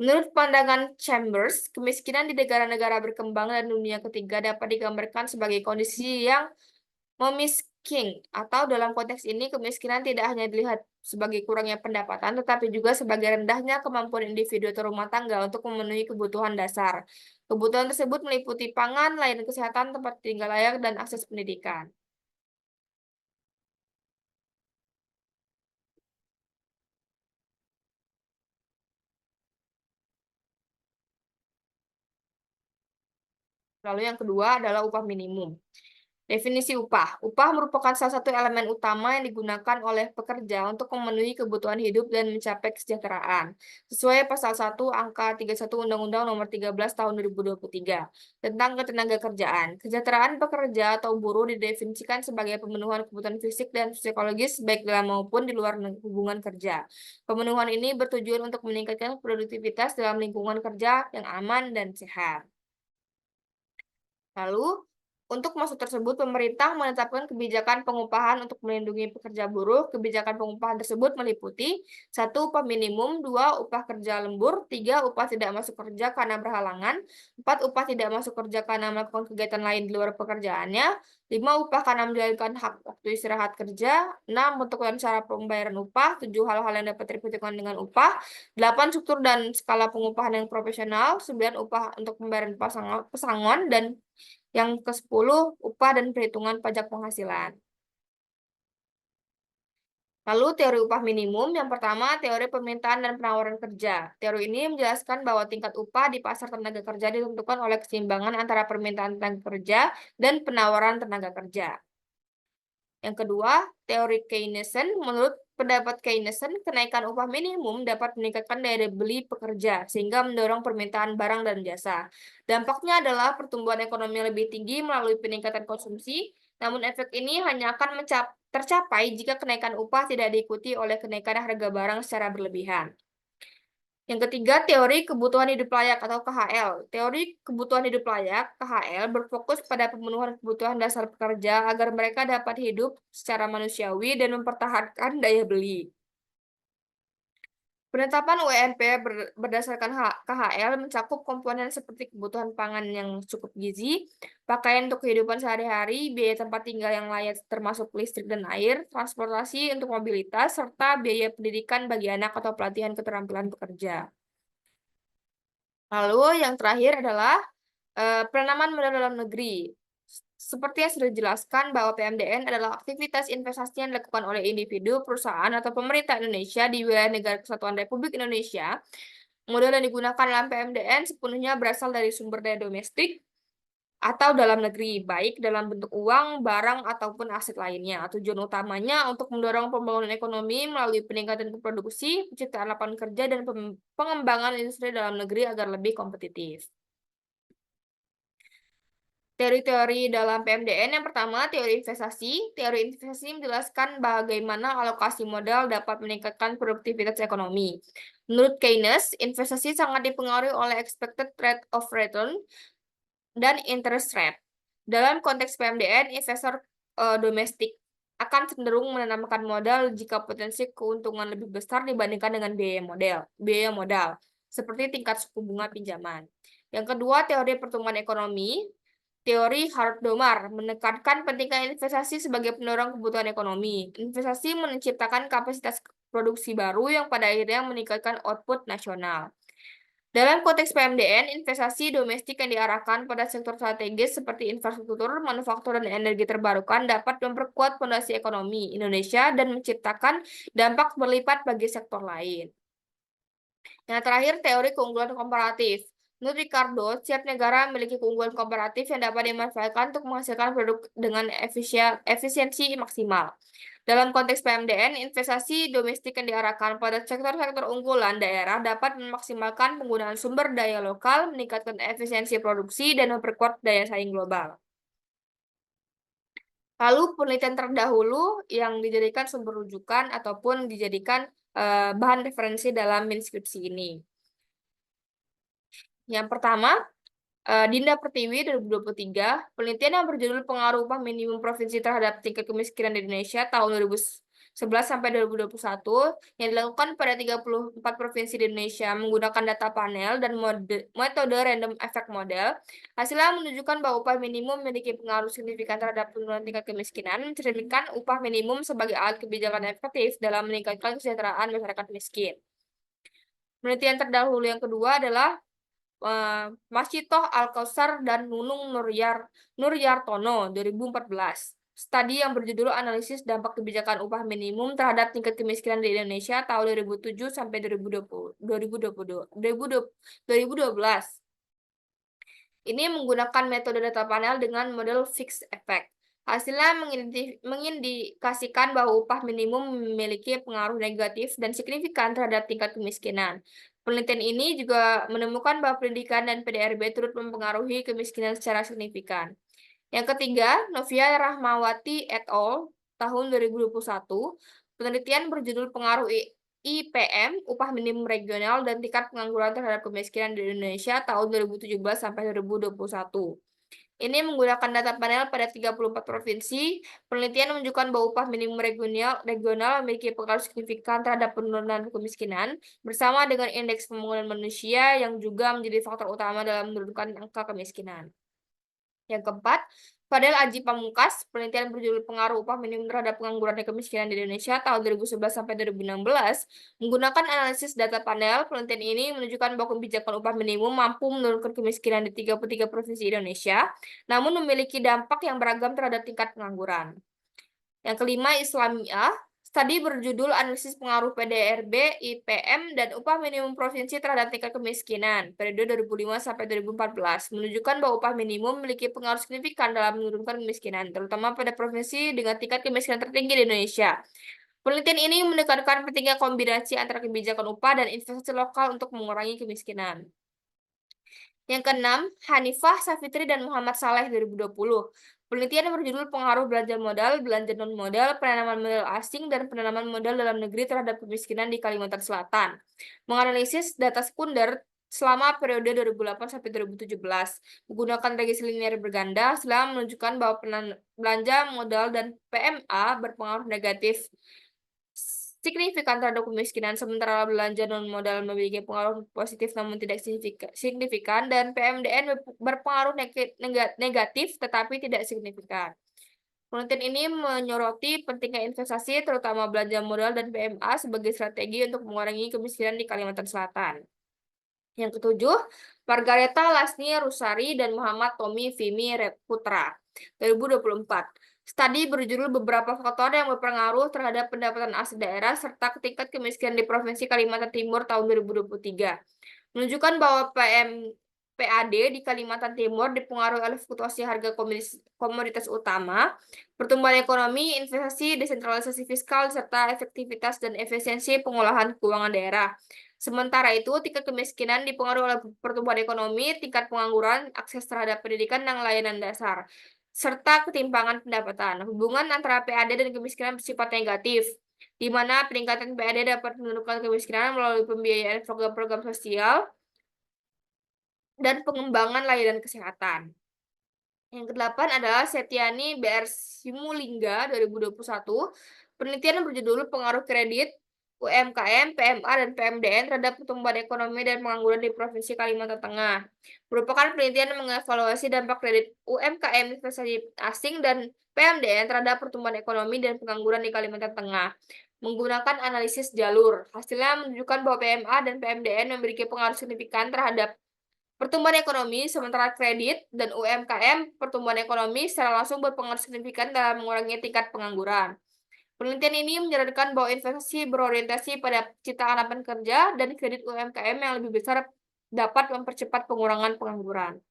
Menurut pandangan Chambers, kemiskinan di negara-negara berkembang dan dunia ketiga dapat digambarkan sebagai kondisi yang memiskin, atau dalam konteks ini kemiskinan tidak hanya dilihat sebagai kurangnya pendapatan, tetapi juga sebagai rendahnya kemampuan individu atau rumah tangga untuk memenuhi kebutuhan dasar. Kebutuhan tersebut meliputi pangan, layanan kesehatan, tempat tinggal layak, dan akses pendidikan. Lalu yang kedua adalah upah minimum. Definisi upah. Upah merupakan salah satu elemen utama yang digunakan oleh pekerja untuk memenuhi kebutuhan hidup dan mencapai kesejahteraan. Sesuai pasal 1 angka 31 Undang-Undang Nomor 13 Tahun 2023 tentang Ketenagakerjaan. Kesejahteraan pekerja atau buruh didefinisikan sebagai pemenuhan kebutuhan fisik dan psikologis baik dalam maupun di luar hubungan kerja. Pemenuhan ini bertujuan untuk meningkatkan produktivitas dalam lingkungan kerja yang aman dan sehat. Lalu, untuk maksud tersebut, pemerintah menetapkan kebijakan pengupahan untuk melindungi pekerja buruh. Kebijakan pengupahan tersebut meliputi 1. Upah minimum, 2. Upah kerja lembur, 3. Upah tidak masuk kerja karena berhalangan, 4. Upah tidak masuk kerja karena melakukan kegiatan lain di luar pekerjaannya, 5. Upah karena menjalankan hak waktu istirahat kerja, 6. Untuk cara pembayaran upah, 7. Hal-hal yang dapat diperhitungkan dengan upah, 8. Struktur dan skala pengupahan yang profesional, 9. Upah untuk pembayaran pesangon, dan yang ke-10, upah dan perhitungan pajak penghasilan. Lalu teori upah minimum, yang pertama teori permintaan dan penawaran kerja. Teori ini menjelaskan bahwa tingkat upah di pasar tenaga kerja ditentukan oleh keseimbangan antara permintaan tenaga kerja dan penawaran tenaga kerja. Yang kedua, teori Keynesian. Menurut pendapat Keynesian, kenaikan upah minimum dapat meningkatkan daya beli pekerja, sehingga mendorong permintaan barang dan jasa. Dampaknya adalah pertumbuhan ekonomi lebih tinggi melalui peningkatan konsumsi, namun efek ini hanya akan tercapai jika kenaikan upah tidak diikuti oleh kenaikan harga barang secara berlebihan. Yang ketiga, teori kebutuhan hidup layak atau KHL. Teori kebutuhan hidup layak, KHL, berfokus pada pemenuhan kebutuhan dasar pekerja agar mereka dapat hidup secara manusiawi dan mempertahankan daya beli. Penetapan UMP berdasarkan KHL mencakup komponen seperti kebutuhan pangan yang cukup gizi, pakaian untuk kehidupan sehari-hari, biaya tempat tinggal yang layak termasuk listrik dan air, transportasi untuk mobilitas, serta biaya pendidikan bagi anak atau pelatihan keterampilan bekerja. Lalu yang terakhir adalah penanaman modal dalam negeri. Seperti yang sudah dijelaskan bahwa PMDN adalah aktivitas investasi yang dilakukan oleh individu, perusahaan, atau pemerintah Indonesia di wilayah Negara Kesatuan Republik Indonesia. Modal yang digunakan dalam PMDN sepenuhnya berasal dari sumber daya domestik atau dalam negeri, baik dalam bentuk uang, barang, ataupun aset lainnya. Tujuan utamanya untuk mendorong pembangunan ekonomi melalui peningkatan produksi, penciptaan lapangan kerja, dan pengembangan industri dalam negeri agar lebih kompetitif. Teori-teori dalam PMDN yang pertama, teori investasi. Teori investasi menjelaskan bagaimana alokasi modal dapat meningkatkan produktivitas ekonomi. Menurut Keynes, investasi sangat dipengaruhi oleh expected rate of return dan interest rate. Dalam konteks PMDN, investor domestik akan cenderung menanamkan modal jika potensi keuntungan lebih besar dibandingkan dengan biaya modal, seperti tingkat suku bunga pinjaman. Yang kedua, teori pertumbuhan ekonomi. Teori Hart-Domar menekankan pentingnya investasi sebagai pendorong kebutuhan ekonomi. Investasi menciptakan kapasitas produksi baru yang pada akhirnya meningkatkan output nasional. Dalam konteks PMDN, investasi domestik yang diarahkan pada sektor strategis seperti infrastruktur, manufaktur, dan energi terbarukan dapat memperkuat fondasi ekonomi Indonesia dan menciptakan dampak berlipat bagi sektor lain. Yang terakhir, teori keunggulan komparatif. Menurut Ricardo, setiap negara memiliki keunggulan komparatif yang dapat dimanfaatkan untuk menghasilkan produk dengan efisiensi maksimal. Dalam konteks PMDN, investasi domestik yang diarahkan pada sektor-sektor unggulan daerah dapat memaksimalkan penggunaan sumber daya lokal, meningkatkan efisiensi produksi, dan memperkuat daya saing global. Lalu penelitian terdahulu yang dijadikan sumber rujukan ataupun dijadikan bahan referensi dalam skripsi ini. Yang pertama, Dinda Pertiwi 2023, penelitian yang berjudul Pengaruh Upah Minimum Provinsi Terhadap Tingkat Kemiskinan di Indonesia tahun 2011 sampai 2021 yang dilakukan pada 34 provinsi di Indonesia menggunakan data panel dan metode random effect model. Hasilnya menunjukkan bahwa upah minimum memiliki pengaruh signifikan terhadap penurunan tingkat kemiskinan, mencerminkan upah minimum sebagai alat kebijakan efektif dalam meningkatkan kesejahteraan masyarakat miskin. Penelitian terdahulu yang kedua adalah Masitoh Alkausar dan Nunung Nuryartono 2014. Studi yang berjudul Analisis Dampak Kebijakan Upah Minimum Terhadap Tingkat Kemiskinan di Indonesia tahun 2007 sampai 2012. Ini menggunakan metode data panel dengan model fixed effect. Hasilnya mengindikasikan bahwa upah minimum memiliki pengaruh negatif dan signifikan terhadap tingkat kemiskinan. Penelitian ini juga menemukan bahwa pendidikan dan PDRB turut mempengaruhi kemiskinan secara signifikan. Yang ketiga, Novia Rahmawati et al. Tahun 2021, penelitian berjudul Pengaruh IPM, Upah Minimum Regional, dan Tingkat Pengangguran Terhadap Kemiskinan di Indonesia tahun 2017 sampai 2021. Ini menggunakan data panel pada 34 provinsi. Penelitian menunjukkan bahwa upah minimum regional memiliki pengaruh signifikan terhadap penurunan kemiskinan, bersama dengan indeks pembangunan manusia yang juga menjadi faktor utama dalam menurunkan angka kemiskinan. Yang keempat, Fadel Aji Pamungkas, penelitian berjudul Pengaruh Upah Minimum Terhadap Pengangguran dan Kemiskinan di Indonesia tahun 2011 sampai 2016, menggunakan analisis data panel. Penelitian ini menunjukkan bahwa kebijakan upah minimum mampu menurunkan kemiskinan di 33 provinsi Indonesia, namun memiliki dampak yang beragam terhadap tingkat pengangguran. Yang kelima, Islamiyah. Studi berjudul Analisis Pengaruh PDRB, IPM, dan Upah Minimum Provinsi Terhadap Tingkat Kemiskinan, periode 2005 sampai 2014, menunjukkan bahwa upah minimum memiliki pengaruh signifikan dalam menurunkan kemiskinan, terutama pada provinsi dengan tingkat kemiskinan tertinggi di Indonesia. Penelitian ini menekankan pentingnya kombinasi antara kebijakan upah dan investasi lokal untuk mengurangi kemiskinan. Yang keenam, Hanifah Safitri dan Muhammad Saleh 2020. Penelitian berjudul Pengaruh Belanja Modal, Belanja Non-Modal, Penanaman Modal Asing, dan Penanaman Modal Dalam Negeri Terhadap Kemiskinan di Kalimantan Selatan. Menganalisis data sekunder selama periode 2008 sampai 2017. Menggunakan regresi linear berganda, selama menunjukkan bahwa belanja modal dan PMA berpengaruh negatif signifikan terhadap kemiskinan, sementara belanja non-modal memiliki pengaruh positif namun tidak signifikan, dan PMDN berpengaruh negatif tetapi tidak signifikan. Penelitian ini menyoroti pentingnya investasi, terutama belanja modal dan PMA sebagai strategi untuk mengurangi kemiskinan di Kalimantan Selatan. Yang ketujuh, Margareta Lasni Rusari dan Muhammad Tommy Vimi Putra, 2024. Studi berjudul Beberapa Faktor yang Berpengaruh Terhadap Pendapatan Asli Daerah serta Tingkat Kemiskinan di Provinsi Kalimantan Timur tahun 2023. Menunjukkan bahwa PAD di Kalimantan Timur dipengaruhi oleh fluktuasi harga komoditas utama, pertumbuhan ekonomi, investasi, desentralisasi fiskal, serta efektivitas dan efisiensi pengolahan keuangan daerah. Sementara itu, tingkat kemiskinan dipengaruhi oleh pertumbuhan ekonomi, tingkat pengangguran, akses terhadap pendidikan dan layanan dasar, serta ketimpangan pendapatan. Hubungan antara PAD dan kemiskinan bersifat negatif, di mana peningkatan PAD dapat menurunkan kemiskinan melalui pembiayaan program-program sosial dan pengembangan layanan kesehatan. Yang kedelapan adalah Setiani BR Simulingga 2021. Penelitian berjudul Pengaruh Kredit UMKM, PMA, dan PMDN terhadap pertumbuhan ekonomi dan pengangguran di Provinsi Kalimantan Tengah. Merupakan penelitian mengevaluasi dampak kredit UMKM investasi asing dan PMDN terhadap pertumbuhan ekonomi dan pengangguran di Kalimantan Tengah. Menggunakan analisis jalur. Hasilnya menunjukkan bahwa PMA dan PMDN memiliki pengaruh signifikan terhadap pertumbuhan ekonomi, sementara kredit dan UMKM pertumbuhan ekonomi secara langsung berpengaruh signifikan dalam mengurangi tingkat pengangguran. Penelitian ini menyarankan bahwa investasi berorientasi pada ciptaan lapangan kerja dan kredit UMKM yang lebih besar dapat mempercepat pengurangan pengangguran.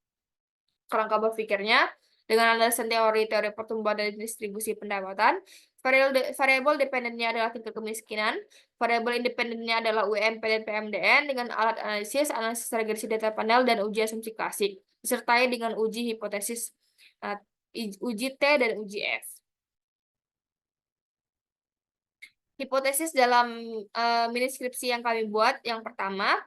Kerangka berpikirnya, dengan alasan teori-teori pertumbuhan dan distribusi pendapatan, variabel dependennya adalah tingkat kemiskinan, variabel independennya adalah UMP dan PMDN dengan alat analisis regresi data panel, dan uji asumsi klasik, disertai dengan uji hipotesis, uji T dan uji F. Hipotesis dalam mini skripsi yang kami buat, yang pertama,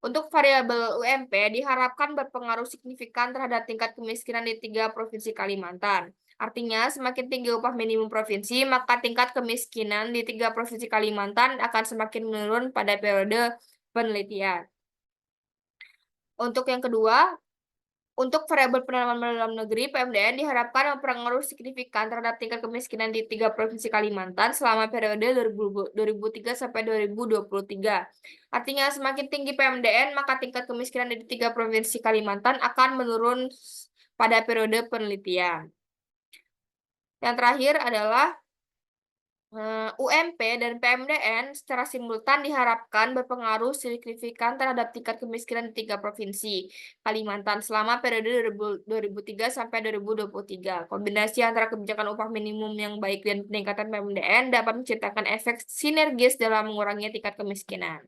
untuk variabel UMP diharapkan berpengaruh signifikan terhadap tingkat kemiskinan di 3 provinsi Kalimantan. Artinya, semakin tinggi upah minimum provinsi, maka tingkat kemiskinan di 3 provinsi Kalimantan akan semakin menurun pada periode penelitian. Untuk yang kedua, untuk variabel penanaman dalam negeri, PMDN diharapkan mempengaruhi signifikan terhadap tingkat kemiskinan di 3 provinsi Kalimantan selama periode 2003 sampai 2023. Artinya, semakin tinggi PMDN, maka tingkat kemiskinan di 3 provinsi Kalimantan akan menurun pada periode penelitian. Yang terakhir adalah UMP dan PMDN secara simultan diharapkan berpengaruh signifikan terhadap tingkat kemiskinan di 3 provinsi Kalimantan selama periode 2003 sampai 2023. Kombinasi antara kebijakan upah minimum yang baik dan peningkatan PMDN dapat menciptakan efek sinergis dalam mengurangi tingkat kemiskinan.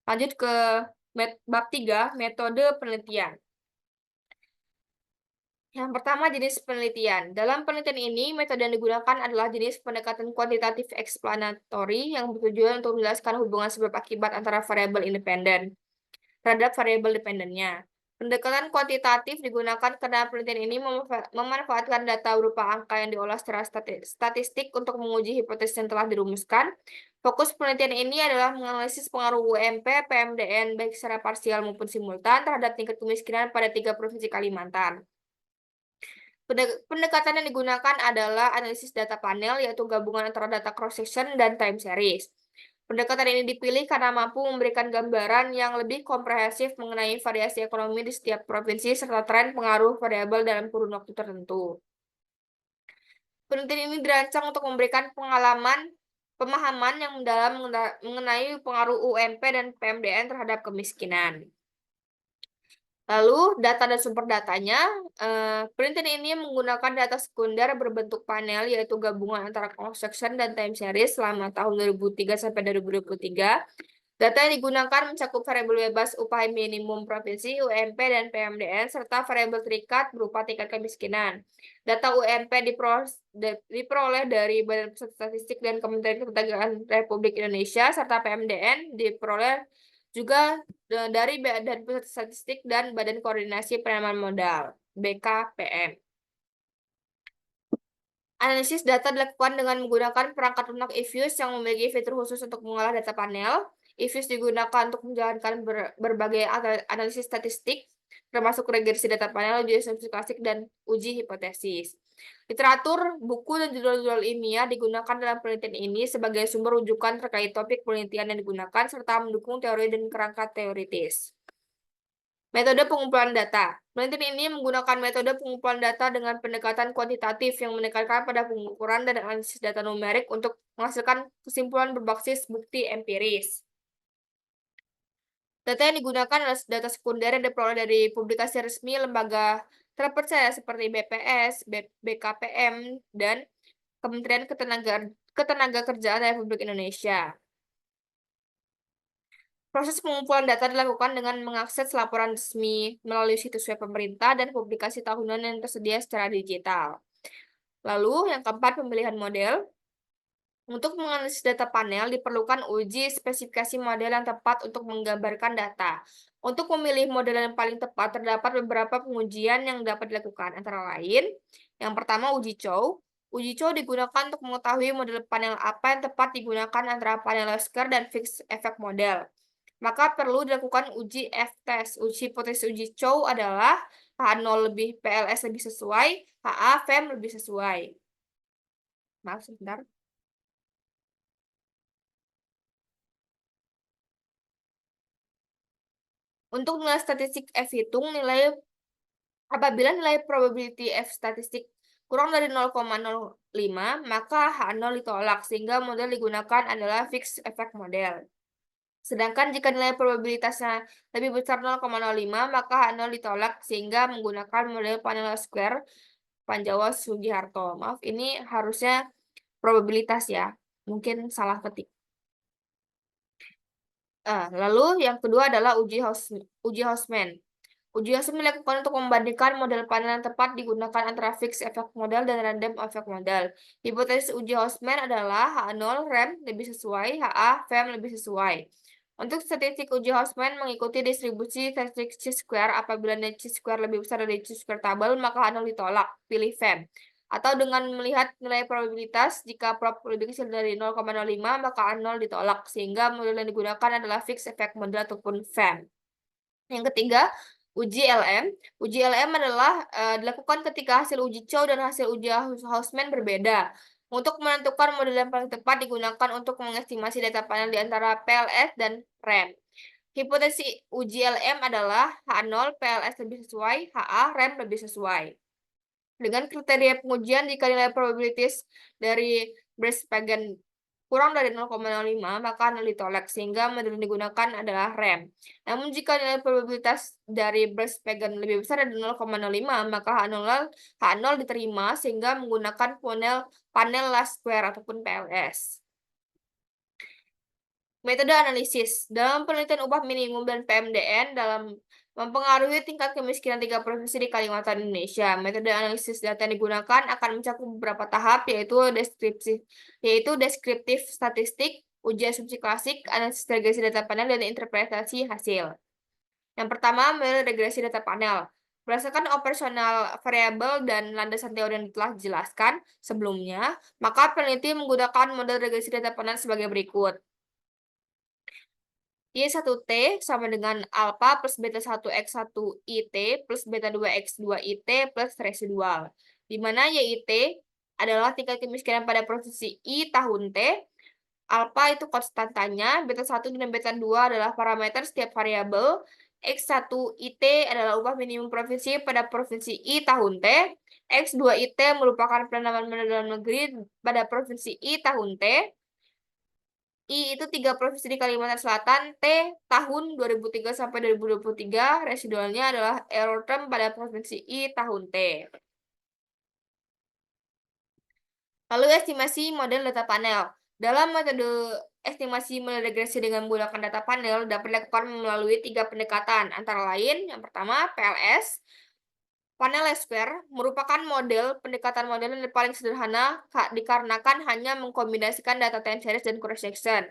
Lanjut ke bab 3, metode penelitian. Yang pertama, jenis penelitian. Dalam penelitian ini, metode yang digunakan adalah jenis pendekatan kuantitatif explanatory yang bertujuan untuk menjelaskan hubungan sebab akibat antara variabel independen terhadap variabel dependennya. Pendekatan kuantitatif digunakan karena penelitian ini memanfaatkan data berupa angka yang diolah secara statistik untuk menguji hipotesis yang telah dirumuskan. Fokus penelitian ini adalah menganalisis pengaruh UMP, PMDN baik secara parsial maupun simultan terhadap tingkat kemiskinan pada 3 provinsi Kalimantan. Pendekatan yang digunakan adalah analisis data panel, yaitu gabungan antara data cross-section dan time series. Pendekatan ini dipilih karena mampu memberikan gambaran yang lebih komprehensif mengenai variasi ekonomi di setiap provinsi serta tren pengaruh variabel dalam kurun waktu tertentu. Penelitian ini dirancang untuk memberikan pemahaman yang mendalam mengenai pengaruh UMP dan PMDN terhadap kemiskinan. Lalu, data dan sumber datanya, penelitian ini menggunakan data sekunder berbentuk panel, yaitu gabungan antara cross-section dan time series selama tahun 2003 sampai 2023. Data yang digunakan mencakup variabel bebas upah minimum provinsi, UMP, dan PMDN, serta variabel terikat berupa tingkat kemiskinan. Data UMP diperoleh dari Badan Pusat Statistik dan Kementerian Perdagangan Republik Indonesia, serta PMDN diperoleh juga dari Badan Pusat Statistik dan Badan Koordinasi Penanaman Modal, BKPM. Analisis data dilakukan dengan menggunakan perangkat lunak eFuse yang memiliki fitur khusus untuk mengolah data panel. eFuse digunakan untuk menjalankan berbagai analisis statistik, termasuk regresi data panel, uji asumsi klasik, dan uji hipotesis. Literatur, buku, dan judul-judul ilmiah digunakan dalam penelitian ini sebagai sumber rujukan terkait topik penelitian yang digunakan, serta mendukung teori dan kerangka teoritis. Metode pengumpulan data. Penelitian ini menggunakan metode pengumpulan data dengan pendekatan kuantitatif yang menekankan pada pengukuran dan analisis data numerik untuk menghasilkan kesimpulan berbasis bukti empiris. Data yang digunakan adalah data sekunder yang diperoleh dari publikasi resmi lembaga terpercaya seperti BPS, BKPM, dan Kementerian Ketenagakerjaan Republik Indonesia. Proses pengumpulan data dilakukan dengan mengakses laporan resmi melalui situs web pemerintah dan publikasi tahunan yang tersedia secara digital. Lalu, yang keempat, pemilihan model. Untuk menganalisis data panel, diperlukan uji spesifikasi model yang tepat untuk menggambarkan data. Untuk memilih model yang paling tepat, terdapat beberapa pengujian yang dapat dilakukan, antara lain, yang pertama, uji Chow. Uji Chow digunakan untuk mengetahui model panel apa yang tepat digunakan antara panel Lasker dan fixed effect model. Maka perlu dilakukan uji F-test. Hipotesis uji Chow adalah H0 lebih PLS lebih sesuai, HA FEM lebih sesuai. Maaf sebentar. Untuk nilai statistik F hitung apabila nilai probability F statistik kurang dari 0,05, maka H0 ditolak sehingga model digunakan adalah fixed effect model. Sedangkan jika nilai probabilitasnya lebih besar 0,05, maka H0 ditolak sehingga menggunakan model panel square Panjawa Sugiharto. Maaf, ini harusnya probabilitas ya. Mungkin salah ketik. Lalu yang kedua adalah uji Hausman. Uji Hausman dilakukan untuk membandingkan model panel yang tepat digunakan antara fixed effect model dan random effect model. Hipotesis uji Hausman adalah H0 RAM lebih sesuai, HA FEM lebih sesuai. Untuk statistik uji Hausman mengikuti distribusi statistik chi-square. Apabila nilai chi-square lebih besar dari chi-square tabel, maka H0 ditolak, pilih FEM. Atau dengan melihat nilai probabilitas, jika prob lebih kecil dari 0,05, maka H0 ditolak, sehingga model yang digunakan adalah fixed effect model ataupun FEM. Yang ketiga, uji LM. Uji LM adalah dilakukan ketika hasil uji Chow dan hasil uji Hausman berbeda. Untuk menentukan model yang paling tepat digunakan untuk mengestimasi data panel di antara PLS dan RAM. Hipotesis uji LM adalah H0 PLS lebih sesuai, HA RAM lebih sesuai. Dengan kriteria pengujian, jika nilai probabilitas dari Breispagan kurang dari 0,05, maka H0 ditolak, sehingga model yang digunakan adalah RAM. Namun jika nilai probabilitas dari Breispagan lebih besar dari 0,05, maka H0 diterima, sehingga menggunakan panel last square ataupun PLS. Metode analisis. Dalam penelitian upah minimum dan PMDN dalam mempengaruhi tingkat kemiskinan 3 provinsi di Kalimantan Indonesia. Metode analisis data yang digunakan akan mencakup beberapa tahap, yaitu deskriptif statistik, uji asumsi klasik, analisis regresi data panel, dan interpretasi hasil. Yang pertama, model regresi data panel. Berdasarkan operasional variabel dan landasan teori yang telah dijelaskan sebelumnya, maka peneliti menggunakan model regresi data panel sebagai berikut. Y1T sama dengan alpha plus beta 1x1 IT plus beta 2x2 IT plus residual. Di mana YIT adalah tingkat kemiskinan pada provinsi I tahun T, alpha itu konstantanya, beta 1 dan beta 2 adalah parameter setiap variabel, X1 IT adalah upah minimum provinsi pada provinsi I tahun T, X2 IT merupakan penanaman dalam negeri pada provinsi I tahun T, I itu 3 provinsi di Kalimantan Selatan, T tahun 2003 sampai 2023, residualnya adalah error term pada provinsi I tahun T. Lalu estimasi model data panel. Dalam metode estimasi model regresi dengan menggunakan data panel dapat dilakukan melalui 3 pendekatan, antara lain yang pertama PLS. Panel square merupakan pendekatan model yang paling sederhana dikarenakan hanya mengkombinasikan data time series dan cross section.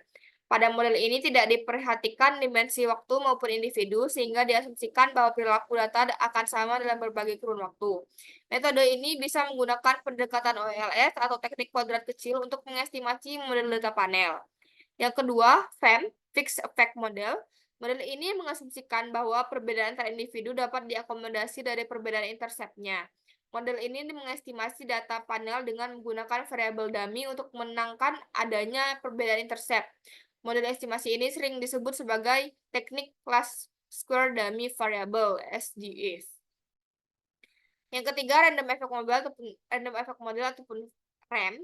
Pada model ini tidak diperhatikan dimensi waktu maupun individu, sehingga diasumsikan bahwa perilaku data akan sama dalam berbagai kurun waktu. Metode ini bisa menggunakan pendekatan OLS atau teknik kuadrat kecil untuk mengestimasi model data panel. Yang kedua, FEM, Fixed Effect Model. Model ini mengasumsikan bahwa perbedaan antar individu dapat diakomodasi dari perbedaan interceptnya. Model ini mengestimasi data panel dengan menggunakan variabel dummy untuk menangkan adanya perbedaan intercept. Model estimasi ini sering disebut sebagai teknik Class Square Dummy Variable (SDF). Yang ketiga, Random Effect Model ataupun RAM.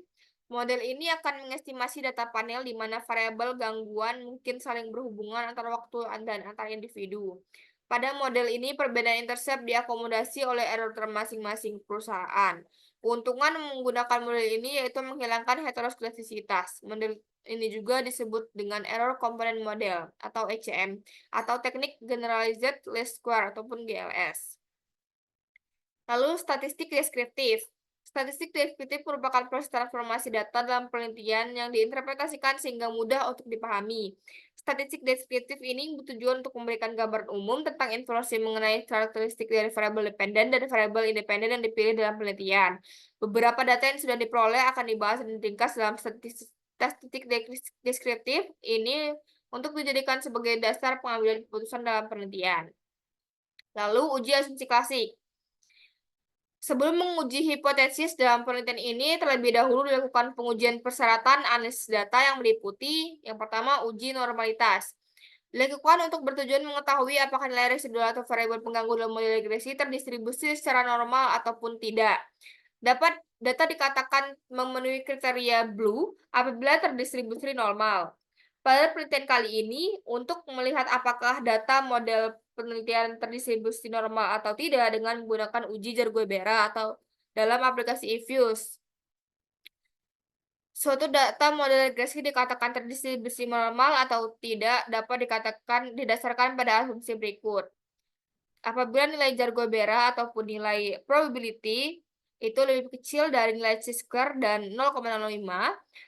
Model ini akan mengestimasi data panel di mana variabel gangguan mungkin saling berhubungan antara waktu dan antar individu. Pada model ini, perbedaan intercept diakomodasi oleh error masing-masing perusahaan. Keuntungan menggunakan model ini yaitu menghilangkan heteroskedastisitas. Model ini juga disebut dengan Error Component Model atau ECM, atau teknik Generalized Least Square ataupun GLS. Lalu statistik deskriptif. Statistik deskriptif merupakan proses transformasi data dalam penelitian yang diinterpretasikan sehingga mudah untuk dipahami. Statistik deskriptif ini bertujuan untuk memberikan gambaran umum tentang informasi mengenai karakteristik dari variabel dependen dan variabel independen yang dipilih dalam penelitian. Beberapa data yang sudah diperoleh akan dibahas dan ringkas dalam statistik deskriptif ini untuk dijadikan sebagai dasar pengambilan keputusan dalam penelitian. Lalu uji asumsi klasik. Sebelum menguji hipotesis dalam penelitian ini, terlebih dahulu dilakukan pengujian persyaratan analisis data yang meliputi yang pertama, uji normalitas. Dilakukan untuk bertujuan mengetahui apakah nilai residual atau variabel pengganggu dalam model regresi terdistribusi secara normal ataupun tidak. Data dikatakan memenuhi kriteria blue apabila terdistribusi normal. Pada penelitian kali ini, untuk melihat apakah data model penelitian terdistribusi normal atau tidak dengan menggunakan uji Jar-Guebera atau dalam aplikasi eFuse. Suatu data model regresi dikatakan terdistribusi normal atau tidak dapat didasarkan pada asumsi berikut. Apabila nilai Jar-Guebera ataupun nilai probability itu lebih kecil dari nilai chi-square dan 0,05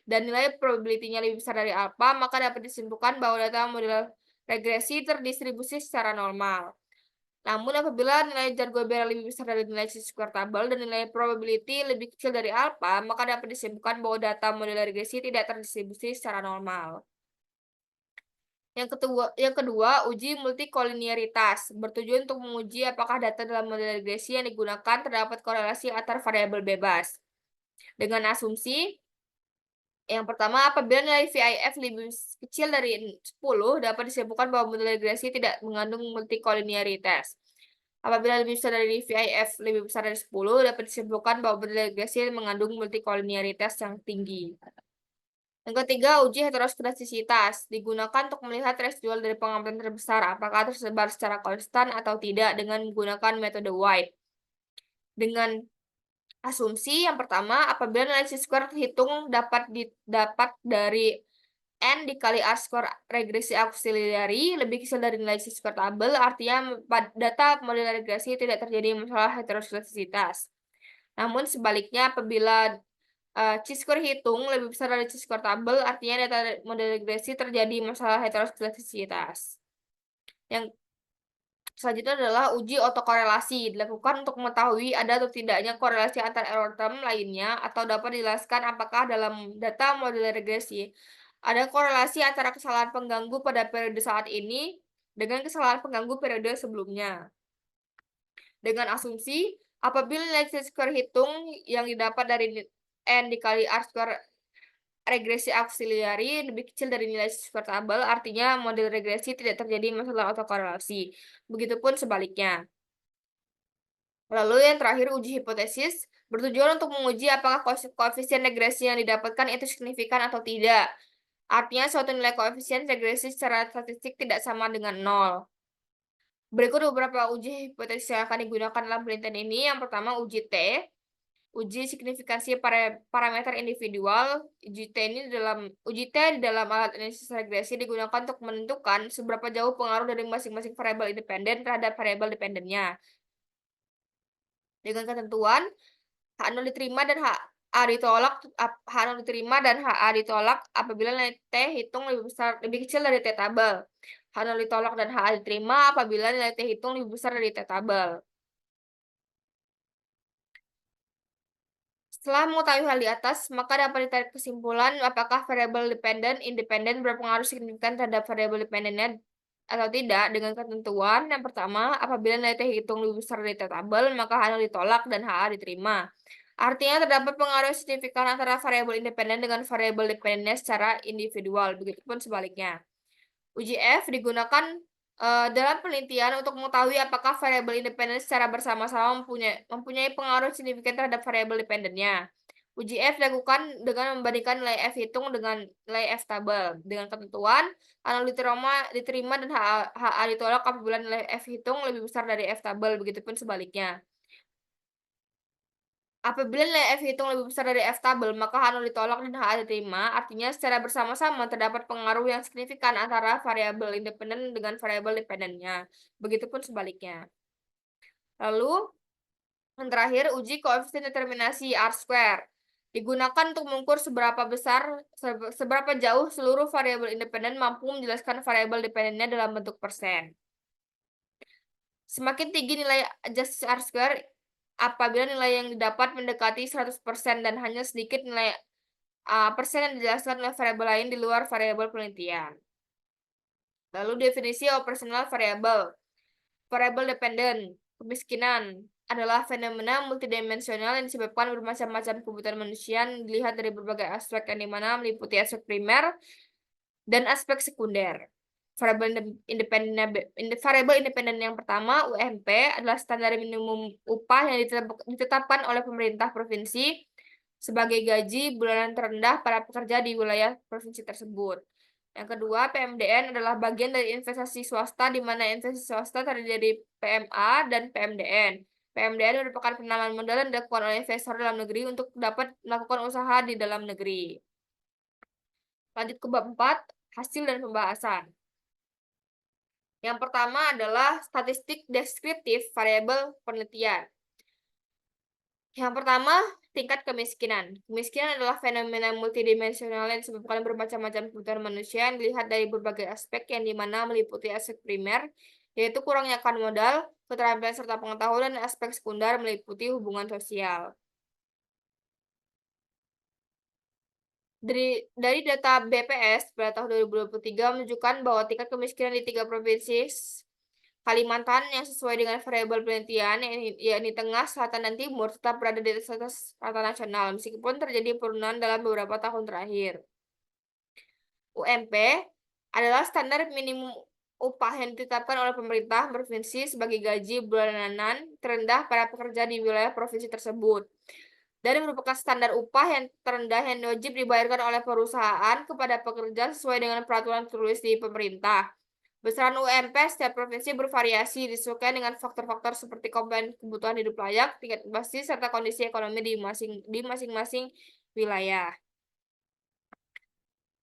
dan nilai probability-nya lebih besar dari alpha, maka dapat disimpulkan bahwa data model regresi terdistribusi secara normal. Namun apabila nilai Jar-Guebera lebih besar dari nilai chi-square tabel dan nilai probability lebih kecil dari alpha, maka dapat disimpulkan bahwa data model regresi tidak terdistribusi secara normal. Yang kedua, uji multikolinearitas bertujuan untuk menguji apakah data dalam model regresi yang digunakan terdapat korelasi antar variabel bebas. Dengan asumsi yang pertama, apabila nilai VIF lebih kecil dari 10, dapat disimpulkan bahwa model regresi tidak mengandung multikolinearitas. Apabila lebih besar dari VIF lebih besar dari 10, dapat disimpulkan bahwa model regresi mengandung multikolinearitas yang tinggi. Yang ketiga, uji heteroskedastisitas digunakan untuk melihat residual dari pengambilan terbesar apakah tersebar secara konstan atau tidak dengan menggunakan metode White. Dengan asumsi yang pertama, apabila nilai chi-square terhitung dapat dari N dikali R-square regresi auxiliary lebih kecil dari nilai chi-square tabel, artinya data model regresi tidak terjadi masalah heteroskedastisitas. Namun sebaliknya, apabila chi-square hitung lebih besar dari chi-square tabel, artinya data model regresi terjadi masalah heteroskedastisitas. Yang selanjutnya adalah uji otokorelasi, dilakukan untuk mengetahui ada atau tidaknya korelasi antar error term lainnya, atau dapat dijelaskan apakah dalam data model regresi ada korelasi antara kesalahan pengganggu pada periode saat ini dengan kesalahan pengganggu periode sebelumnya. Dengan asumsi, apabila nilai chi-square hitung yang didapat dari N dikali R-square regresi auxiliary lebih kecil dari nilai chi-square tabel, artinya model regresi tidak terjadi masalah autokorelasi. Begitupun sebaliknya. Lalu yang terakhir, uji hipotesis bertujuan untuk menguji apakah koefisien regresi yang didapatkan itu signifikan atau tidak. Artinya suatu nilai koefisien regresi secara statistik tidak sama dengan 0. Berikut beberapa uji hipotesis yang akan digunakan dalam penelitian ini. Yang pertama, uji T. Uji signifikansi parameter individual. Uji T di dalam alat analisis regresi digunakan untuk menentukan seberapa jauh pengaruh dari masing-masing variabel independen terhadap variabel dependennya. Dengan ketentuan H0 diterima dan A ditolak, H diterima, dan HA ditolak apabila nilai T hitung lebih kecil dari T tabel. H ditolak dan HA diterima apabila nilai T hitung lebih besar dari T tabel. Setelah mengetahui hal di atas, maka dapat ditarik kesimpulan apakah variabel independen berpengaruh signifikan terhadap variabel dependennya atau tidak dengan ketentuan. Yang pertama, apabila nilai T hitung lebih besar dari T tabel, maka H ditolak dan HA diterima. Artinya terdapat pengaruh signifikan antara variabel independen dengan variabel dependennya secara individual, begitupun sebaliknya. Uji F digunakan dalam penelitian untuk mengetahui apakah variabel independen secara bersama-sama mempunyai pengaruh signifikan terhadap variabel dependennya. Uji F dilakukan dengan membandingkan nilai F hitung dengan nilai F tabel. Dengan ketentuan, analog diterima dan HA ditolak apabila nilai F hitung lebih besar dari F tabel, begitupun sebaliknya. Apabila nilai F hitung lebih besar dari F tabel, maka H0 ditolak dan HA diterima. Artinya secara bersama-sama terdapat pengaruh yang signifikan antara variabel independen dengan variabel dependennya. Begitupun sebaliknya. Lalu, yang terakhir, uji koefisien determinasi R-square. Digunakan untuk mengukur seberapa jauh seluruh variabel independen mampu menjelaskan variabel dependennya dalam bentuk persen. Semakin tinggi nilai adjust R-square, apabila nilai yang didapat mendekati 100% dan hanya sedikit nilai persen yang dijelaskan oleh variabel lain di luar variabel penelitian. Lalu definisi operasional variabel. Variabel dependen, kemiskinan adalah fenomena multidimensional yang disebabkan bermacam-macam kebutuhan manusia yang dilihat dari berbagai aspek yang dimana meliputi aspek primer dan aspek sekunder. Variabel independen yang pertama, UMP, adalah standar minimum upah yang ditetapkan oleh pemerintah provinsi sebagai gaji bulanan terendah para pekerja di wilayah provinsi tersebut. Yang kedua, PMDN adalah bagian dari investasi swasta di mana investasi swasta terdiri dari PMA dan PMDN. PMDN merupakan penanaman modal yang dilakukan oleh investor dalam negeri untuk dapat melakukan usaha di dalam negeri. Lanjut ke bab 4, hasil dan pembahasan. Yang pertama adalah statistik deskriptif variabel penelitian. Yang pertama, tingkat kemiskinan. Kemiskinan adalah fenomena multidimensional yang disebabkan bermacam-macam kebutuhan manusia yang dilihat dari berbagai aspek yang dimana meliputi aspek primer, yaitu kurangnya akan modal, keterampilan serta pengetahuan, dan aspek sekunder meliputi hubungan sosial. Dari data BPS pada tahun 2023 menunjukkan bahwa tingkat kemiskinan di 3 provinsi Kalimantan yang sesuai dengan variabel penelitian, yakni tengah, selatan, dan timur, tetap berada di atas rata nasional, meskipun terjadi penurunan dalam beberapa tahun terakhir. UMP adalah standar minimum upah yang ditetapkan oleh pemerintah provinsi sebagai gaji bulanan terendah para pekerja di wilayah provinsi tersebut. Dan merupakan standar upah yang terendah yang wajib dibayarkan oleh perusahaan kepada pekerja sesuai dengan peraturan tertulis di pemerintah. Besaran UMP setiap provinsi bervariasi disesuaikan dengan faktor-faktor seperti komponen kebutuhan hidup layak, tingkat inflasi, serta kondisi ekonomi di masing-masing wilayah.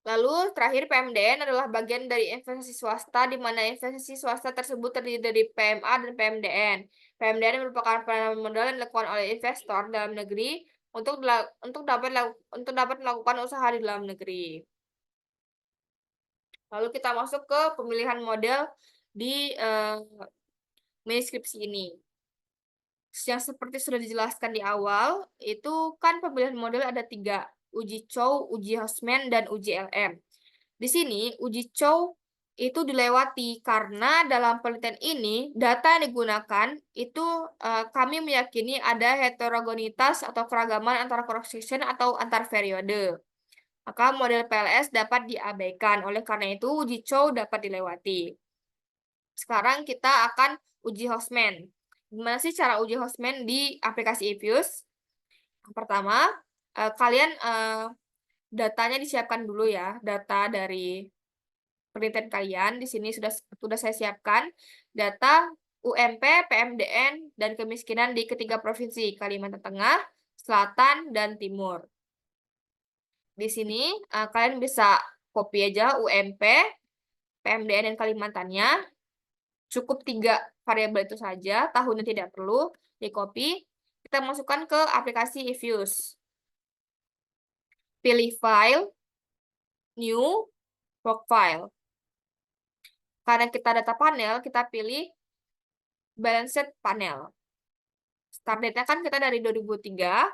Lalu terakhir PMDN adalah bagian dari investasi swasta di mana investasi swasta tersebut terdiri dari PMA dan PMDN. PMDN merupakan penanaman modal yang dilakukan oleh investor dalam negeri untuk dapat melakukan usaha di dalam negeri. Lalu kita masuk ke pemilihan model di mini skripsi ini. Yang seperti sudah dijelaskan di awal, itu kan pemilihan model ada 3, uji Chow, uji Houseman, dan uji LM. Di sini, uji Chow itu dilewati karena dalam penelitian ini, data yang digunakan itu kami meyakini ada heterogenitas atau keragaman antara cross section atau antar periode. Maka model PLS dapat diabaikan. Oleh karena itu, uji Chow dapat dilewati. Sekarang kita akan uji Houseman. Gimana sih cara uji Houseman di aplikasi eViews? Yang pertama, kalian datanya disiapkan dulu ya, data dari penelitian kalian. Di sini sudah saya siapkan data UMP, PMDN, dan kemiskinan di ketiga provinsi, Kalimantan Tengah, Selatan, dan Timur. Di sini kalian bisa copy aja UMP, PMDN, dan Kalimantannya. Cukup 3 variabel itu saja, tahunnya tidak perlu di copy. Kita masukkan ke aplikasi eViews. pilih File, New, Work File. Karena kita data panel, kita pilih Balanced Panel. Start date-nya kan kita dari 2003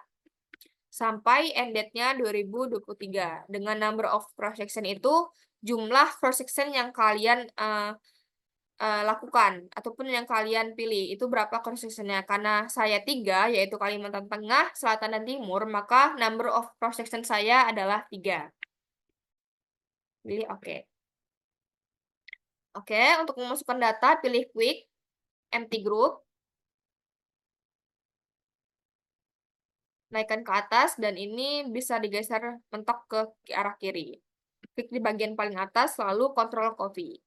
sampai end date-nya 2023. Dengan number of cross section itu jumlah cross section yang kalian lakukan ataupun yang kalian pilih itu berapa cross section-nya. Karena saya 3, yaitu Kalimantan Tengah, Selatan, dan Timur, maka number of cross section saya adalah 3. Pilih oke. Oke, untuk memasukkan data pilih Quick, Empty Group, naikkan ke atas, dan ini bisa digeser mentok ke arah kiri. Klik di bagian paling atas, lalu Control Copy.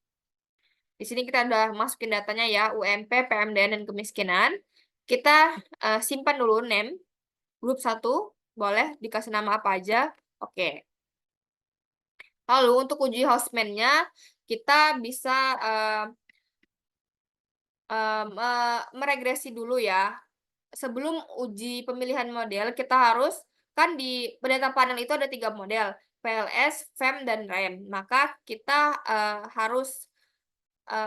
Di sini kita udah masukin datanya ya, UMP, PMDN, dan kemiskinan. Kita simpan dulu name, grup 1, boleh dikasih nama apa aja. Oke. Lalu untuk uji houseman-nya, kita bisa meregresi dulu ya. Sebelum uji pemilihan model, kita harus, kan di data panel itu ada 3 model, PLS, FEM, dan REM. Maka kita harus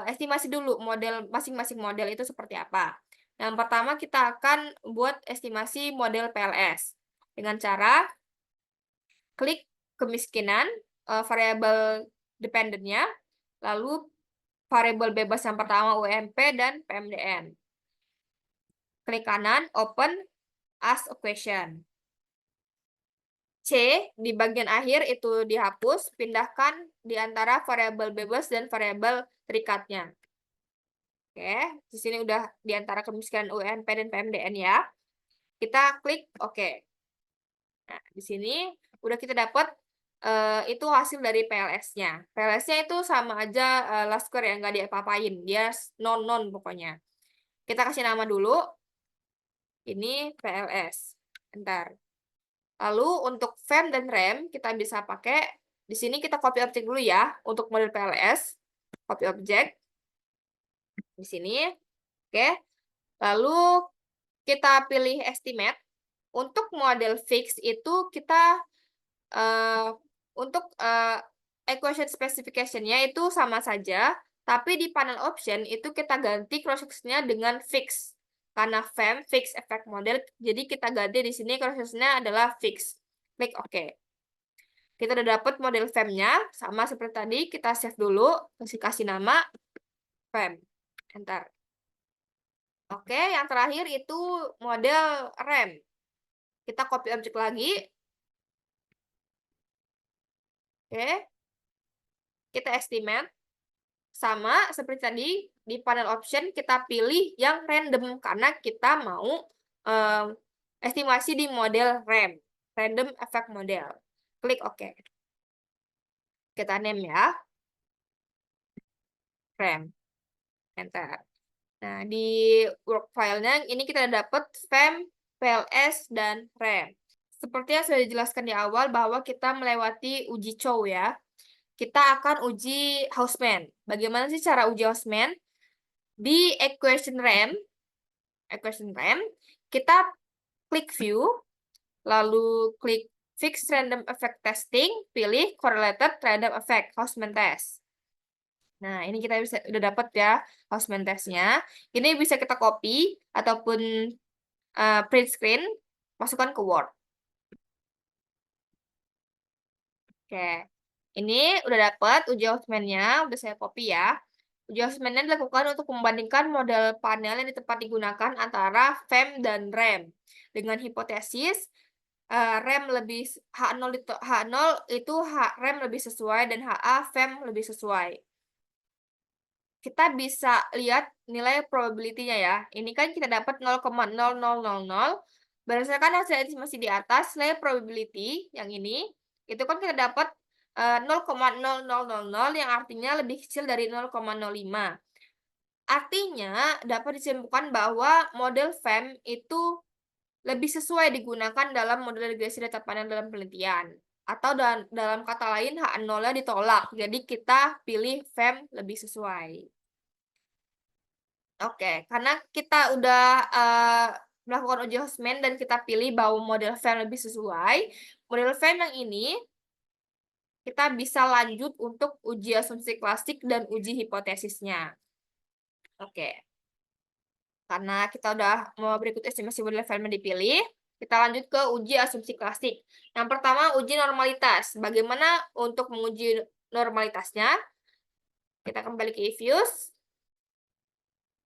estimasi dulu model masing-masing model itu seperti apa. Yang pertama kita akan buat estimasi model PLS dengan cara klik kemiskinan, variabel dependennya, lalu variabel bebas yang pertama UMP dan PMDN. Klik kanan, open, ask a question. C, di bagian akhir itu dihapus, pindahkan di antara variabel bebas dan variabel terikatnya. Oke, di sini udah di antara kemiskinan UMP dan PMDN ya. Kita klik oke. Nah, di sini udah kita dapat itu hasil dari PLS-nya. PLS-nya itu sama aja last square yang nggak diapa-apain. Dia non pokoknya. Kita kasih nama dulu. Ini PLS. Bentar. Lalu untuk FEM dan REM kita bisa pakai, di sini kita copy objek dulu ya untuk model PLS. Copy objek di sini. Oke. Lalu kita pilih estimate. Untuk model fix itu kita untuk equation specification-nya itu sama saja, tapi di panel option itu kita ganti cross section-nya dengan fix. Karena FEM, fix effect model, jadi kita ganti di sini cross section-nya adalah fix. Klik OK. Kita udah dapat model FEM-nya, sama seperti tadi, kita save dulu, kasih nama FEM. Enter. Oke, yang terakhir itu model REM. Kita copy objek lagi. Oke. Kita estimate. Sama seperti tadi, di panel option kita pilih yang random, karena kita mau estimasi di model RAM. Random Effect Model. Klik OK. Kita name ya. RAM. Enter. Nah, di work file-nya ini kita dapat FEM, PLS, dan RAM. Seperti yang sudah dijelaskan di awal bahwa kita melewati uji Chow ya. Kita akan uji Houseman. Bagaimana sih cara uji Houseman? Di equation RAM, kita klik view, lalu klik fix random effect testing, pilih correlated random effect Houseman test. Nah, ini kita udah dapat ya Houseman testnya. Ini bisa kita copy ataupun print screen, masukkan ke Word. Oke, ini udah dapat uji Houseman-nya, udah saya copy ya. Uji Houseman-nya dilakukan untuk membandingkan model panel yang tempat digunakan antara FEM dan REM. Dengan hipotesis REM lebih H0 itu REM lebih sesuai dan HA FEM lebih sesuai. Kita bisa lihat nilai probability-nya ya. Ini kan kita dapat 0,0000. Berdasarkan hasil estimasi di atas, nilai probability yang ini itu kan kita dapat 0,0000 yang artinya lebih kecil dari 0,05. Artinya dapat disimpulkan bahwa model FEM itu lebih sesuai digunakan dalam model regresi data panel dalam penelitian. Atau dalam kata lain H0-nya ditolak. Jadi kita pilih FEM lebih sesuai. Oke, karena kita udah melakukan uji Houseman dan kita pilih bahwa model FEM lebih sesuai, model FEM yang ini kita bisa lanjut untuk uji asumsi klasik dan uji hipotesisnya. Oke. Karena kita udah mau berikut estimasi model FEM yang dipilih, kita lanjut ke uji asumsi klasik. Yang pertama, uji normalitas. Bagaimana untuk menguji normalitasnya? Kita kembali ke Evius.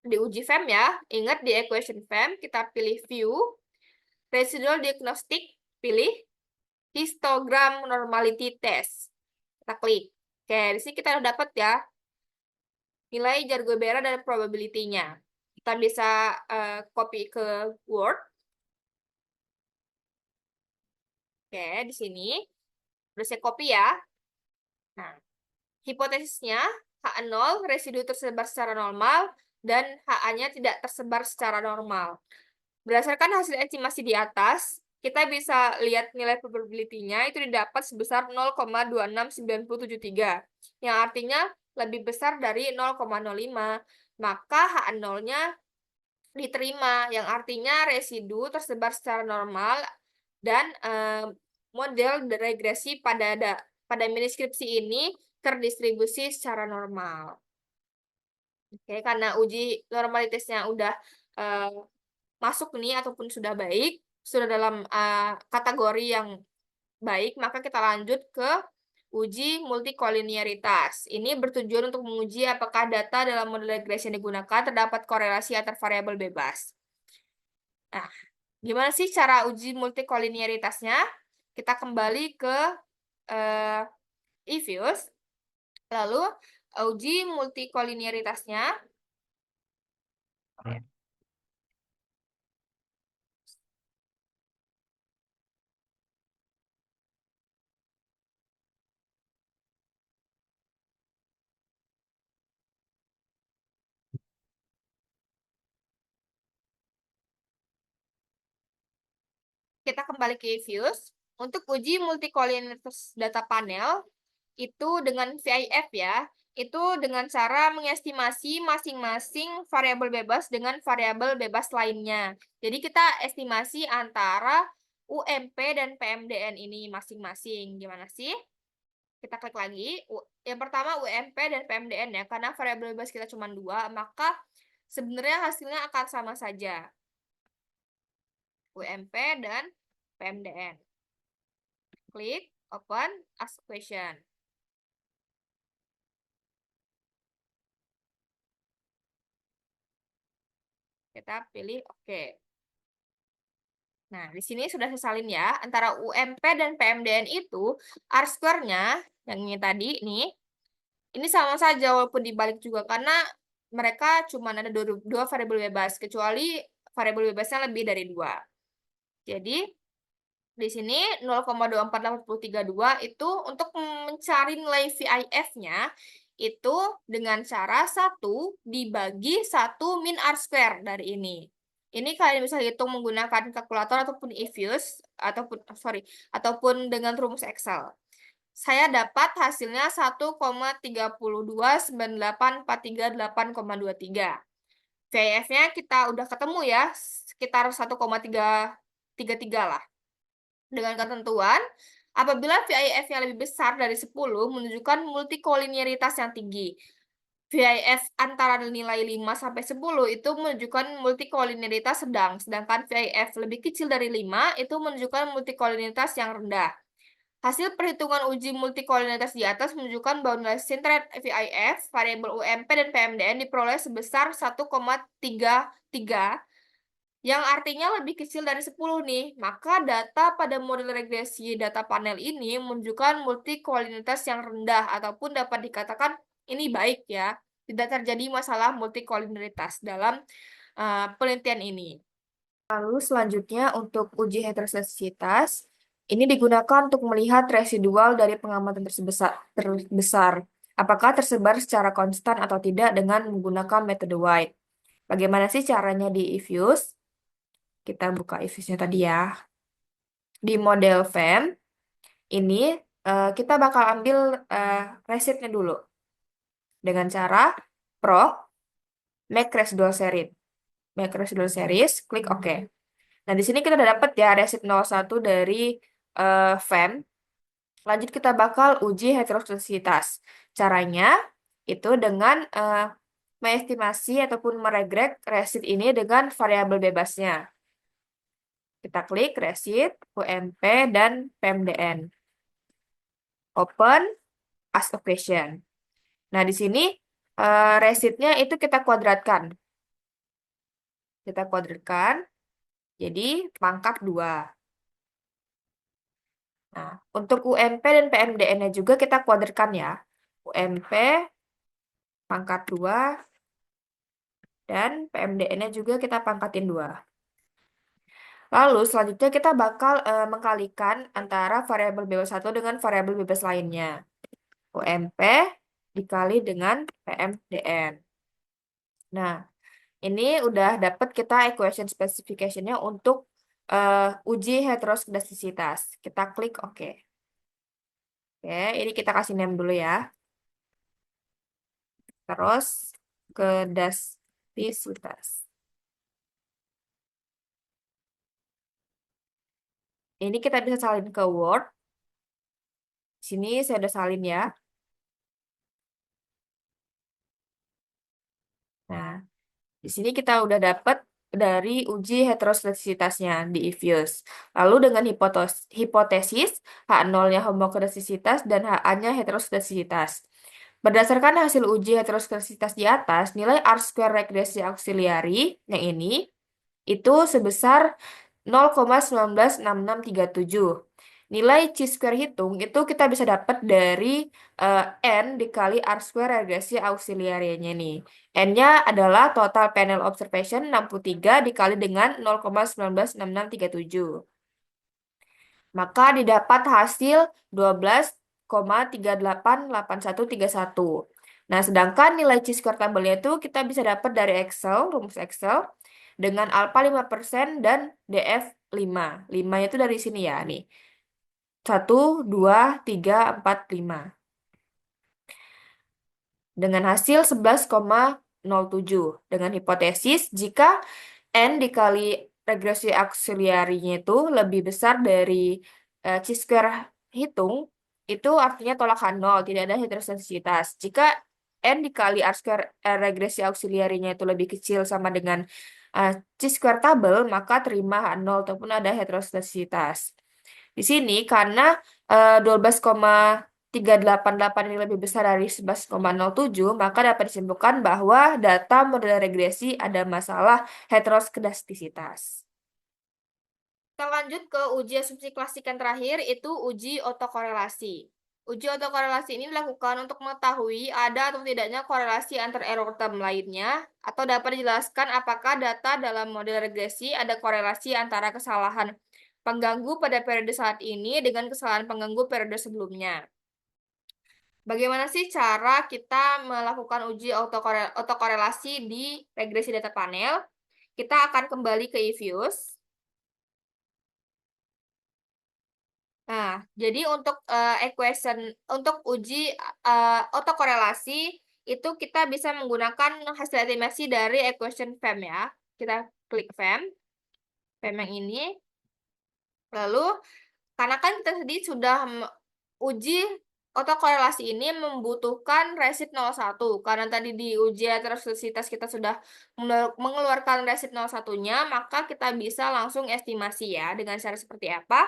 Di uji FEM ya. Ingat di equation FEM, kita pilih view. Residual diagnostic, pilih. Histogram normality test. Kita klik. Oke, di sini kita udah dapat ya nilai Jar-Goubera dan probability-nya. Kita bisa copy ke Word. Oke, di sini udah saya copy ya. Nah, hipotesisnya HA0 residu tersebar secara normal dan HA-nya tidak tersebar secara normal. Berdasarkan hasil estimasi di atas, kita bisa lihat nilai probability-nya itu didapat sebesar 0,26973, yang artinya lebih besar dari 0,05. Maka HA0-nya diterima, yang artinya residu tersebar secara normal dan model regresi pada miniskripsi ini terdistribusi secara normal. Oke, karena uji normalitasnya udah masuk nih ataupun sudah baik, sudah dalam kategori yang baik, maka kita lanjut ke uji multikolinearitas. Ini bertujuan untuk menguji apakah data dalam model regresi yang digunakan terdapat korelasi antar variabel bebas. Nah, gimana sih cara uji multikolinearitasnya? Kita kembali ke Evius, lalu uji multikolinearitasnya. Kita kembali ke Evius. Untuk uji multikolinearitas data panel, itu dengan VIF ya, itu dengan cara mengestimasi masing-masing variabel bebas dengan variabel bebas lainnya. Jadi kita estimasi antara UMP dan PMDN ini masing-masing. Gimana sih? Kita klik lagi. Yang pertama UMP dan PMDN ya, karena variabel bebas kita cuma 2, maka sebenarnya hasilnya akan sama saja. UMP dan PMDN. Klik, open, ask question. Kita pilih oke. Nah, di sini sudah saya salin ya, antara UMP dan PMDN itu, R-square-nya, yang ini tadi, nih, ini sama saja walaupun dibalik juga, karena mereka cuma ada dua variabel bebas, kecuali variabel bebasnya lebih dari 2. Jadi, di sini 0,24832 itu untuk mencari nilai VIF-nya itu dengan cara 1 dibagi 1 min R-square dari ini. Ini kalian bisa hitung menggunakan kalkulator ataupun Evius ataupun dengan rumus Excel. Saya dapat hasilnya 1,329843,8,23. VIF-nya kita udah ketemu ya, sekitar 1,333 lah. Dengan ketentuan, apabila VIF-nya lebih besar dari 10 menunjukkan multikolinearitas yang tinggi. VIF antara nilai 5 sampai 10 itu menunjukkan multikolinearitas sedang, sedangkan VIF lebih kecil dari 5 itu menunjukkan multikolinearitas yang rendah. Hasil perhitungan uji multikolinearitas di atas menunjukkan bahwa nilai centered VIF, variabel UMP dan PMDN diperoleh sebesar 1,33, yang artinya lebih kecil dari 10 nih. Maka data pada model regresi data panel ini menunjukkan multikolinearitas yang rendah ataupun dapat dikatakan ini baik ya. Tidak terjadi masalah multikolinearitas dalam penelitian ini. Lalu selanjutnya untuk uji heterosisitas, ini digunakan untuk melihat residual dari pengamatan terbesar. Apakah tersebar secara konstan atau tidak dengan menggunakan metode White. Bagaimana sih caranya di Evius? Kita buka Eviusnya tadi ya. Di model FEM, ini kita bakal ambil resitnya dulu. Dengan cara proc, make residual series. Make residual series, klik OK. Nah, di sini kita udah dapat ya resit 01 dari FEM. Lanjut kita bakal uji heteroskesitas. Caranya itu dengan mengestimasi ataupun meregreg resid ini dengan variabel bebasnya. Kita klik resid, UMP, dan PMDN. Open as equation. Nah, di sini residnya itu kita kuadratkan. Kita kuadratkan, jadi pangkat 2. Nah, untuk UMP dan PMDN-nya juga kita kuadratkan ya. UMP pangkat 2 dan PMDN-nya juga kita pangkatin 2. Lalu selanjutnya kita bakal mengkalikan antara variabel bebas 1 dengan variabel bebas lainnya. UMP dikali dengan PMDN. Nah, ini udah dapat kita equation specification-nya untuk uji heteroskedastisitas. Kita klik OK. Oke, ini kita kasih name dulu ya. Terus kedastisitas. Ini kita bisa salin ke Word. Sini saya udah salin ya. Nah, di sini kita udah dapat dari uji heteroskedastisitasnya di Evius. Lalu dengan hipotesis H0-nya homokedastisitas dan HA-nya heteroskedastisitas. Berdasarkan hasil uji heteroskedastisitas di atas, nilai R-square regresi auxiliary yang ini itu sebesar 0,196637. Nilai chi-square hitung itu kita bisa dapat dari N dikali R-square regresi auxiliary-nya nih. N-nya adalah total panel observation 63 dikali dengan 0,196637. Maka didapat hasil 12,388131. Nah, sedangkan nilai chi-square tabelnya itu kita bisa dapat dari Excel, rumus Excel, dengan alpha 5% dan DF 5. 5 itu dari sini ya, nih. 1, 2, 3, 4, 5. Dengan hasil 11,07. Dengan hipotesis, jika N dikali regresi auxiliary-nya itu lebih besar dari chi-square hitung, itu artinya tolakan 0, tidak ada heterosensitivitas. Jika N dikali R-square regresi auxiliary-nya itu lebih kecil sama dengan chi-square tabel, maka terima H0 ataupun ada heterosensitivitas. Di sini karena 12,388 ini lebih besar dari 11,07, maka dapat disimpulkan bahwa data model regresi ada masalah heteroskedastisitas. Kita lanjut ke uji asumsi klasik yang terakhir, itu uji otokorelasi. Uji otokorelasi ini dilakukan untuk mengetahui ada atau tidaknya korelasi antar error term lainnya, atau dapat dijelaskan apakah data dalam model regresi ada korelasi antara kesalahan pengganggu pada periode saat ini dengan kesalahan pengganggu periode sebelumnya. Bagaimana sih cara kita melakukan uji otokorelasi di regresi data panel? Kita akan kembali ke Evius. Nah, jadi untuk untuk uji otokorelasi itu kita bisa menggunakan hasil estimasi dari equation FEM ya. Kita klik FEM yang ini. Lalu karena kan kita tadi sudah uji otokorelasi ini membutuhkan resid 01. Karena tadi di uji heteroskedastisitas kita sudah mengeluarkan resid 01-nya, maka kita bisa langsung estimasi ya. Dengan cara seperti apa?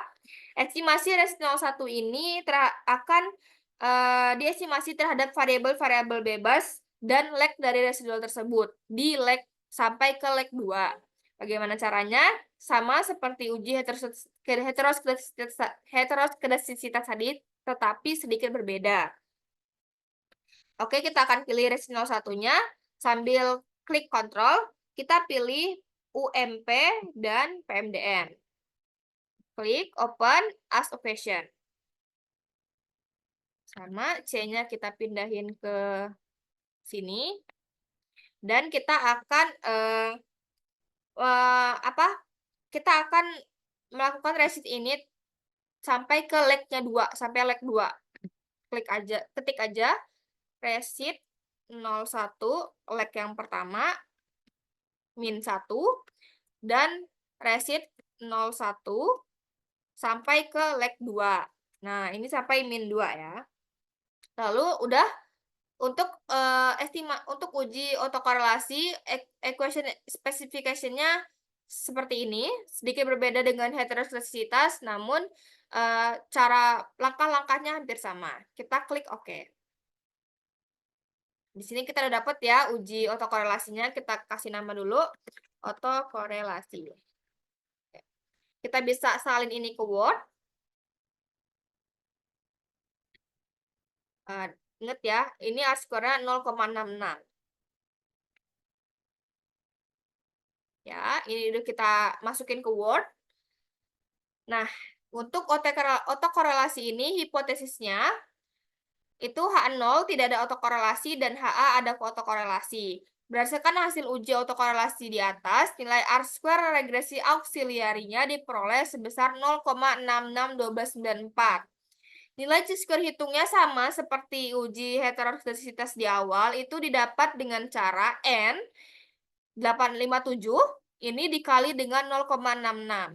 Estimasi resid 01 ini akan diestimasi terhadap variabel-variabel bebas dan leg dari residual tersebut. Di leg sampai ke leg 2. Bagaimana caranya? Sama seperti uji heteroskedastisitas tadi, tetapi sedikit berbeda. Oke, kita akan pilih resid 01-nya. Sambil klik kontrol, kita pilih UMP dan PMDN. Klik open as equation. Sama, C-nya kita pindahin ke sini. Dan kita akan kita akan melakukan resid init sampai ke leg-nya 2, sampai leg 2. Ketik aja resid 01 leg yang pertama min 1 dan resid 01 sampai ke leg 2. Nah, ini sampai min 2 ya. Lalu udah untuk, untuk uji autokorelasi, equation specification-nya seperti ini, sedikit berbeda dengan heteroskedastisitas, namun, cara langkah-langkahnya hampir sama. Kita klik oke. Di sini kita udah dapat ya uji autokorelasinya, kita kasih nama dulu, autokorelasi. Kita bisa salin ini ke Word. Ingat ya, ini skornya 0,66. Ya, ini udah kita masukin ke Word. Nah, untuk autokorelasi ini hipotesisnya itu H0 tidak ada autokorelasi dan HA ada autokorelasi. Berdasarkan hasil uji autokorelasi di atas, nilai R-square regresi auxiliarinya diperoleh sebesar 0,661294. Nilai C-square hitungnya sama seperti uji heteroskedastisitas di awal, itu didapat dengan cara N 857 ini dikali dengan 0,66.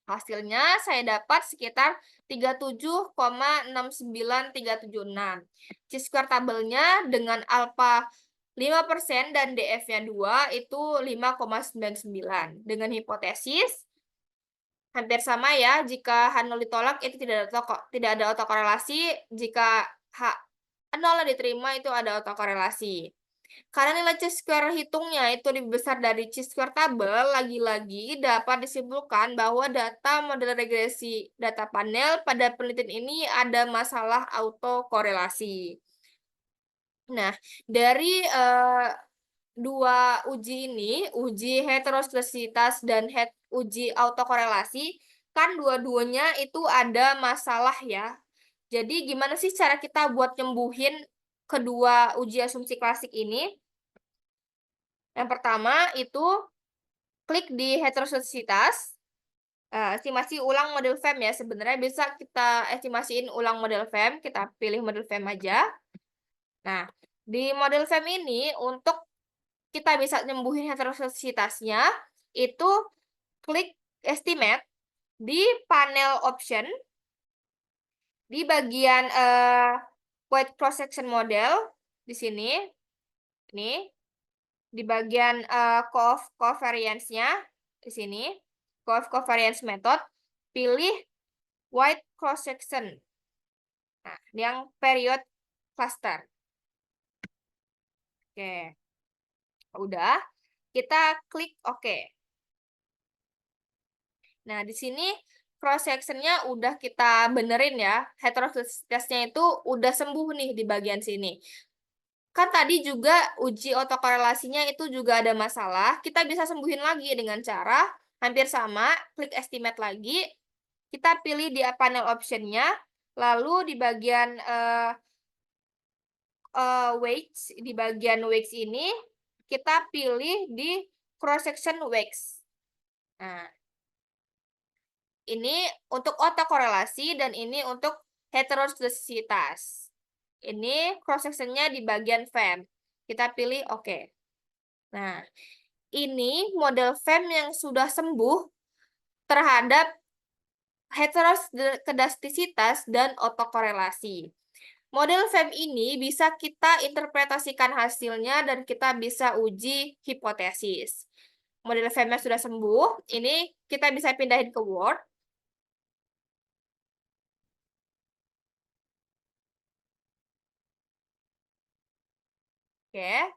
Hasilnya saya dapat sekitar 37,69376. C-square tabelnya dengan alfa 5% dan DF-nya 2 itu 5,99. Dengan hipotesis hampir sama ya, jika H0 ditolak itu tidak ada autokorelasi, jika H0 diterima itu ada autokorelasi. Karena nilai C-square hitungnya itu lebih besar dari C-square tabel, lagi-lagi dapat disimpulkan bahwa data model regresi data panel pada penelitian ini ada masalah autokorelasi. Nah, dari dua uji ini, uji heteroskedastisitas dan uji autokorelasi, kan dua-duanya itu ada masalah ya. Jadi gimana sih cara kita buat nyembuhin kedua uji asumsi klasik ini? Yang pertama itu klik di heteroskedastisitas, estimasi ulang model FEM ya. Sebenarnya bisa kita estimasiin ulang model FEM, kita pilih model FEM aja. Nah, di model FEM ini untuk kita bisa nyembuhin heteroskedastisitasnya, itu klik estimate di panel option, di bagian weight cross section model, di sini, ini, di bagian covariance-nya, di sini, covariance method, pilih weight cross section. Nah, yang period cluster. Oke. Udah, kita klik oke. Nah, di sini cross section-nya udah kita benerin ya. Heteroskedastisitasnya itu udah sembuh nih di bagian sini. Kan tadi juga uji autokorelasinya itu juga ada masalah. Kita bisa sembuhin lagi dengan cara hampir sama, klik estimate lagi. Kita pilih di panel option-nya, lalu di bagian weights, di bagian weights ini kita pilih di cross section weights. Nah, ini untuk autokorelasi dan ini untuk heteroskedastisitas. Ini cross section-nya di bagian FEM. Kita pilih oke. Nah, ini model FEM yang sudah sembuh terhadap heteroskedastisitas dan autokorelasi. Model FEM ini bisa kita interpretasikan hasilnya dan kita bisa uji hipotesis. Model FEM-nya sudah sembuh, ini kita bisa pindahin ke Word. Oke.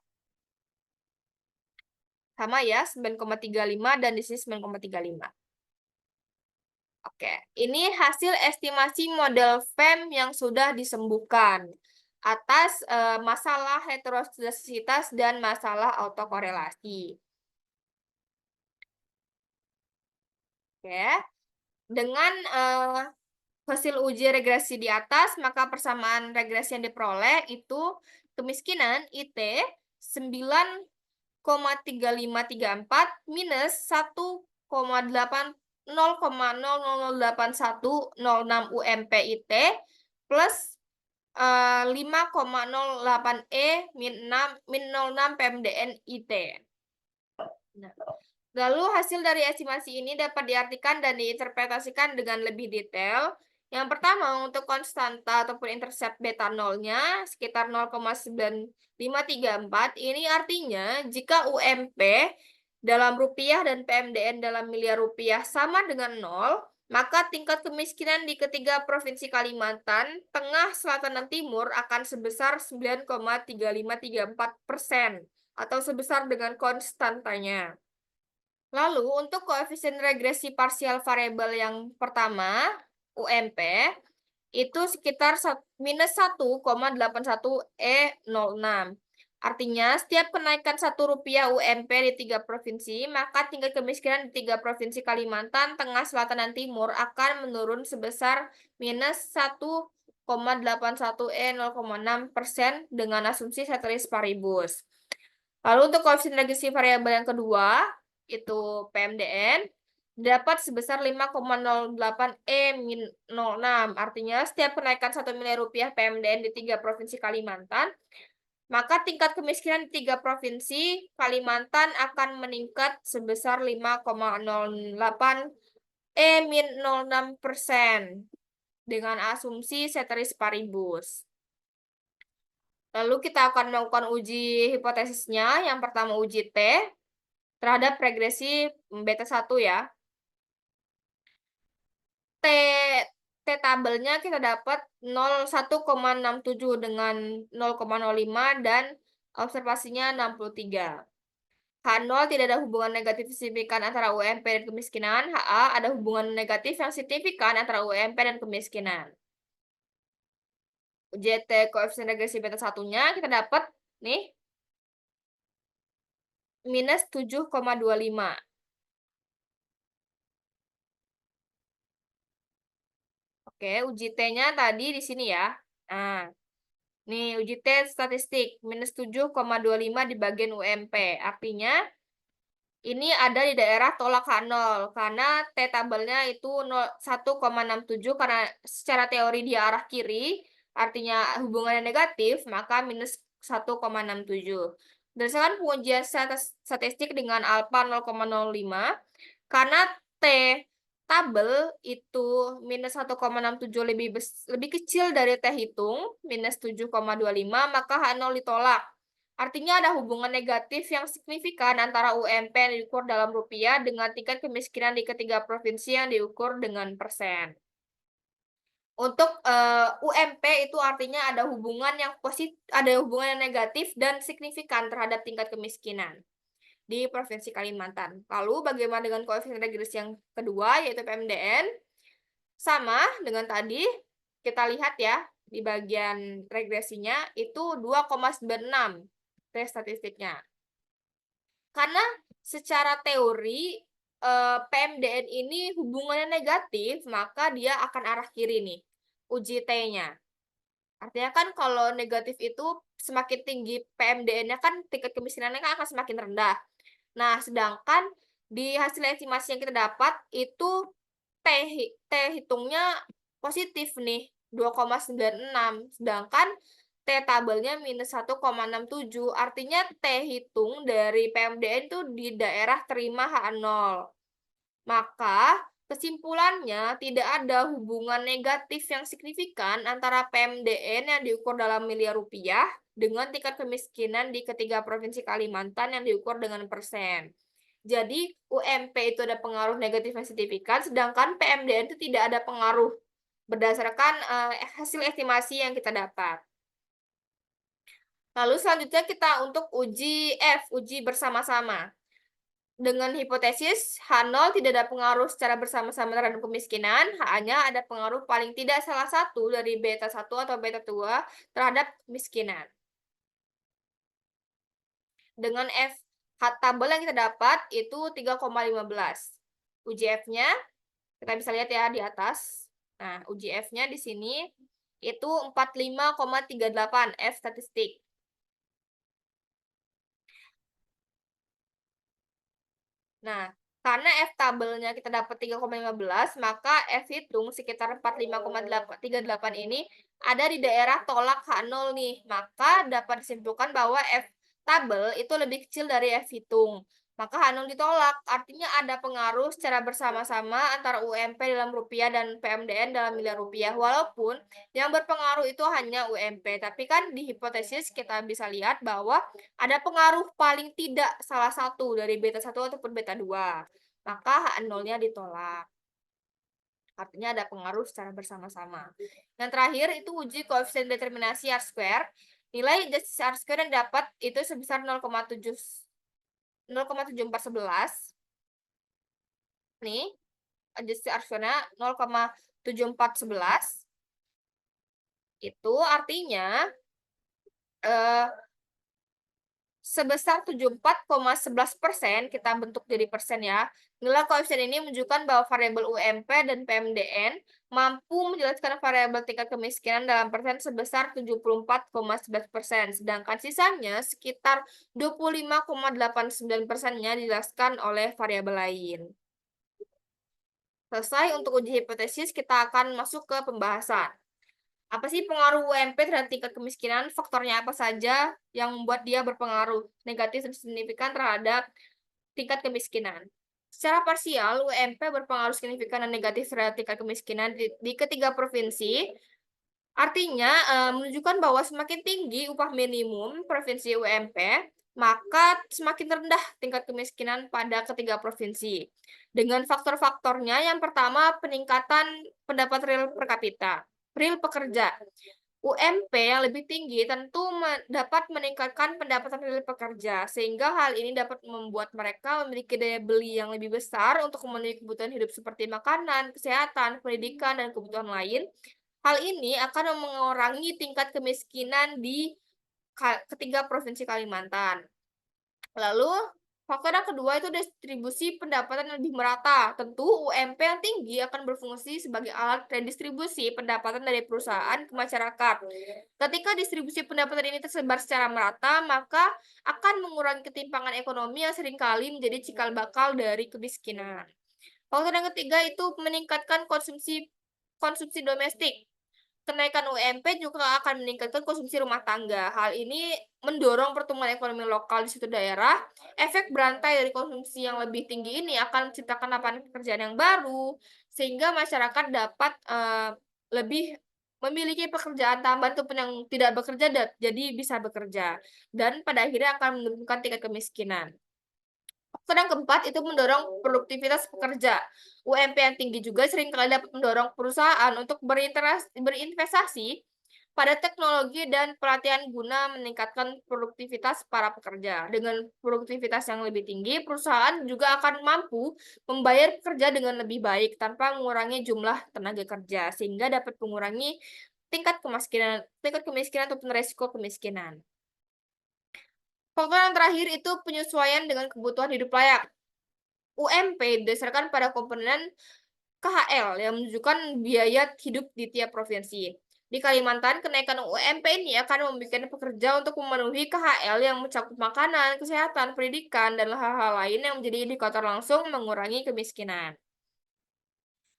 Sama ya, 9,35 dan di sini 9,35. Oke, ini hasil estimasi model FEM yang sudah disembuhkan atas masalah heteroskedastisitas dan masalah autokorelasi. Oke, dengan hasil uji regresi di atas, maka persamaan regresi yang diperoleh itu kemiskinan IT 9,3534 minus 0,008106 UMP IT plus 5,08 E min 06 PMDN IT. Nah, Lalu hasil dari estimasi ini dapat diartikan dan diinterpretasikan dengan lebih detail. Yang pertama, untuk konstanta ataupun intercept beta nolnya sekitar 0,9534. Ini artinya jika UMP dalam rupiah dan PMDN dalam miliar rupiah sama dengan 0, maka tingkat kemiskinan di ketiga provinsi Kalimantan Tengah, Selatan, dan Timur akan sebesar 9,3534% atau sebesar dengan konstantanya. Lalu untuk koefisien regresi parsial variabel yang pertama, UMP, itu sekitar minus 1,81 E06. Artinya, setiap kenaikan Rp1 UMP di 3 provinsi, maka tingkat kemiskinan di 3 provinsi Kalimantan, Tengah, Selatan, dan Timur akan menurun sebesar minus 1,81 E0,6% dengan asumsi ceteris paribus. Lalu untuk koefisien regresi variabel yang kedua, itu PMDN, dapat sebesar 5,08 E-06. Artinya setiap kenaikan 1 miliar rupiah PMDN di 3 provinsi Kalimantan, maka tingkat kemiskinan di 3 provinsi Kalimantan akan meningkat sebesar 5,08 E-06% dengan asumsi ceteris paribus. Lalu kita akan melakukan uji hipotesisnya. Yang pertama uji T terhadap regresi beta 1 ya. T tabelnya kita dapat 1,67 dengan 0,05 dan observasinya 63. H0 tidak ada hubungan negatif signifikan antara UMP dan kemiskinan. HA ada hubungan negatif yang signifikan antara UMP dan kemiskinan. JT koefisien regresi beta 1-nya kita dapat nih minus 7,25. Oke, uji T-nya tadi di sini ya. Nah, nih uji T statistik minus 7,25 di bagian UMP. Artinya ini ada di daerah tolak H0 karena T tabelnya itu 1,67 karena secara teori dia arah kiri, artinya hubungannya negatif, maka minus 1,67. Berdasarkan pengujian statistik dengan alfa 0,05, karena T tabel itu minus 1,67 lebih kecil dari T hitung, minus 7,25, maka H0 ditolak. Artinya ada hubungan negatif yang signifikan antara UMP yang diukur dalam rupiah dengan tingkat kemiskinan di ketiga provinsi yang diukur dengan persen. Untuk UMP itu artinya ada hubungan yang negatif dan signifikan terhadap tingkat kemiskinan di Provinsi Kalimantan. Lalu bagaimana dengan koefisien regresi yang kedua yaitu PMDN? Sama dengan tadi, kita lihat ya di bagian regresinya itu 2,96 tes statistiknya. Karena secara teori PMDN ini hubungannya negatif, maka dia akan arah kiri nih, uji T-nya. Artinya kan kalau negatif itu semakin tinggi PMDN-nya kan tingkat kemiskinannya kan akan semakin rendah. Nah, sedangkan di hasil estimasi yang kita dapat itu T hitungnya positif nih, 2,96. Sedangkan T tabelnya minus 1,67. Artinya T hitung dari PMDN itu di daerah terima H0. Maka kesimpulannya tidak ada hubungan negatif yang signifikan antara PMDN yang diukur dalam miliar rupiah dengan tingkat kemiskinan di ketiga provinsi Kalimantan yang diukur dengan persen. Jadi UMP itu ada pengaruh negatif yang signifikan, sedangkan PMDN itu tidak ada pengaruh berdasarkan hasil estimasi yang kita dapat. Lalu selanjutnya kita untuk uji F, uji bersama-sama. Dengan hipotesis H0 tidak ada pengaruh secara bersama-sama terhadap kemiskinan, hanya ada pengaruh paling tidak salah satu dari beta 1 atau beta 2 terhadap kemiskinan. Dengan F tabel yang kita dapat itu 3,15. Uji F-nya kita bisa lihat ya di atas. Nah, uji F-nya di sini itu 45,38 F statistik. Nah, karena F tabelnya kita dapat 3,15, maka F hitung sekitar 45,38 ini ada di daerah tolak H0 nih. Maka dapat disimpulkan bahwa F tabel itu lebih kecil dari F hitung. maka H0 ditolak. Artinya ada pengaruh secara bersama-sama antara UMP dalam rupiah dan PMDN dalam miliar rupiah. Walaupun yang berpengaruh itu hanya UMP, tapi kan di hipotesis kita bisa lihat bahwa ada pengaruh paling tidak salah satu dari beta 1 ataupun beta 2. Maka H0-nya ditolak. Artinya ada pengaruh secara bersama-sama. Yang terakhir itu uji koefisien determinasi R square. Nilai justice R square yang dapat itu sebesar 0,7411. Nih, justice R square-nya 0,7411. Itu artinya eh, sebesar 74,11%, kita bentuk jadi persen ya. Nilai koefisien ini menunjukkan bahwa variabel UMP dan PMDN mampu menjelaskan variabel tingkat kemiskinan dalam persen sebesar 74,11%, sedangkan sisanya sekitar 25,89%-nya dijelaskan oleh variabel lain. Selesai untuk uji hipotesis, kita akan masuk ke pembahasan. Apa sih pengaruh UMP terhadap tingkat kemiskinan? Faktornya apa saja yang membuat dia berpengaruh negatif dan signifikan terhadap tingkat kemiskinan? Secara parsial, UMP berpengaruh signifikan dan negatif terhadap tingkat kemiskinan di ketiga provinsi. Artinya, menunjukkan bahwa semakin tinggi upah minimum provinsi UMP, maka semakin rendah tingkat kemiskinan pada ketiga provinsi. Dengan faktor-faktornya, yang pertama peningkatan pendapat real per kapita, real pekerja. UMP yang lebih tinggi tentu dapat meningkatkan pendapatan real pekerja, sehingga hal ini dapat membuat mereka memiliki daya beli yang lebih besar untuk memenuhi kebutuhan hidup seperti makanan, kesehatan, pendidikan, dan kebutuhan lain. Hal ini akan mengurangi tingkat kemiskinan di ketiga provinsi Kalimantan. Lalu, faktor yang kedua itu distribusi pendapatan yang lebih merata. Tentu UMP yang tinggi akan berfungsi sebagai alat redistribusi pendapatan dari perusahaan ke masyarakat. Ketika distribusi pendapatan ini tersebar secara merata, maka akan mengurangi ketimpangan ekonomi yang seringkali menjadi cikal bakal dari kemiskinan. Faktor yang ketiga itu meningkatkan konsumsi konsumsi domestik. Kenaikan UMP juga akan meningkatkan konsumsi rumah tangga. Hal ini mendorong pertumbuhan ekonomi lokal di suatu daerah. Efek berantai dari konsumsi yang lebih tinggi ini akan menciptakan lapangan pekerjaan yang baru, sehingga masyarakat dapat lebih memiliki pekerjaan tambahan ataupun yang tidak bekerja jadi bisa bekerja. Dan pada akhirnya akan menurunkan tingkat kemiskinan. Faktor yang keempat itu mendorong produktivitas pekerja. UMP yang tinggi juga seringkali dapat mendorong perusahaan untuk berinvestasi pada teknologi dan pelatihan guna meningkatkan produktivitas para pekerja. Dengan produktivitas yang lebih tinggi, perusahaan juga akan mampu membayar pekerja dengan lebih baik tanpa mengurangi jumlah tenaga kerja, sehingga dapat mengurangi tingkat kemiskinan ataupun resiko kemiskinan. Faktor yang terakhir itu penyesuaian dengan kebutuhan hidup layak. UMP didasarkan pada komponen KHL yang menunjukkan biaya hidup di tiap provinsi. Di Kalimantan, kenaikan UMP ini akan membuat pekerja untuk memenuhi KHL yang mencakup makanan, kesehatan, pendidikan, dan hal-hal lain yang menjadi indikator langsung mengurangi kemiskinan.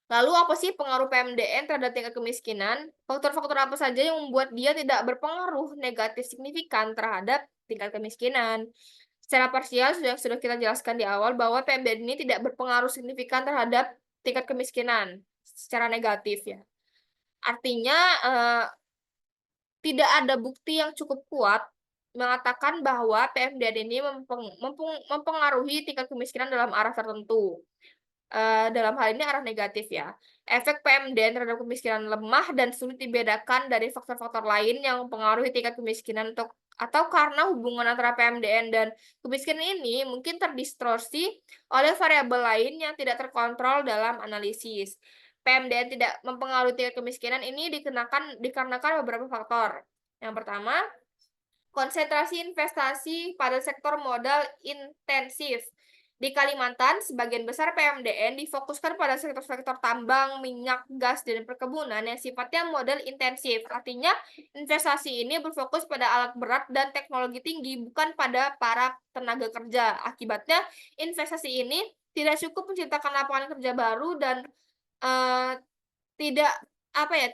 Lalu apa sih pengaruh PMDN terhadap tingkat kemiskinan? Faktor-faktor apa saja yang membuat dia tidak berpengaruh negatif signifikan terhadap tingkat kemiskinan? Secara parsial sudah kita jelaskan di awal bahwa PMDN ini tidak berpengaruh signifikan terhadap tingkat kemiskinan secara negatif ya. Artinya tidak ada bukti yang cukup kuat mengatakan bahwa PMDN ini mempengaruhi tingkat kemiskinan dalam arah tertentu. Dalam hal ini arah negatif ya. Efek PMDN terhadap kemiskinan lemah dan sulit dibedakan dari faktor-faktor lain yang mempengaruhi tingkat kemiskinan atau karena hubungan antara PMDN dan kemiskinan ini mungkin terdistorsi oleh variabel lain yang tidak terkontrol dalam analisis. PMDN tidak mempengaruhi tingkat kemiskinan ini dikarenakan beberapa faktor. Yang pertama, konsentrasi investasi pada sektor modal intensif. Di Kalimantan, sebagian besar PMDN difokuskan pada sektor-sektor tambang, minyak, gas, dan perkebunan yang sifatnya modal intensif. Artinya, investasi ini berfokus pada alat berat dan teknologi tinggi, bukan pada para tenaga kerja. Akibatnya, investasi ini tidak cukup menciptakan lapangan kerja baru dan eh, tidak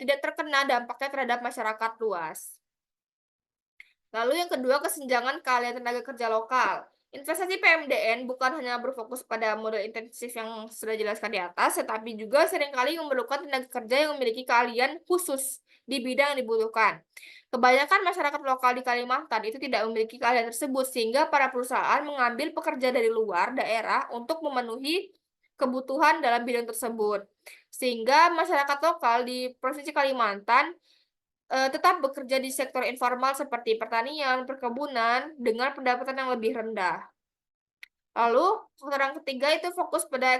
tidak terkena dampaknya terhadap masyarakat luas. Lalu yang kedua, kesenjangan keahlian tenaga kerja lokal. Investasi PMDN bukan hanya berfokus pada modal intensif yang sudah dijelaskan di atas, tetapi juga seringkali memerlukan tenaga kerja yang memiliki keahlian khusus di bidang yang dibutuhkan. Kebanyakan masyarakat lokal di Kalimantan itu tidak memiliki keahlian tersebut, sehingga para perusahaan mengambil pekerja dari luar daerah untuk memenuhi kebutuhan dalam bidang tersebut. Sehingga masyarakat lokal di Provinsi Kalimantan tetap bekerja di sektor informal seperti pertanian, perkebunan, dengan pendapatan yang lebih rendah. Lalu, faktor yang ketiga itu fokus pada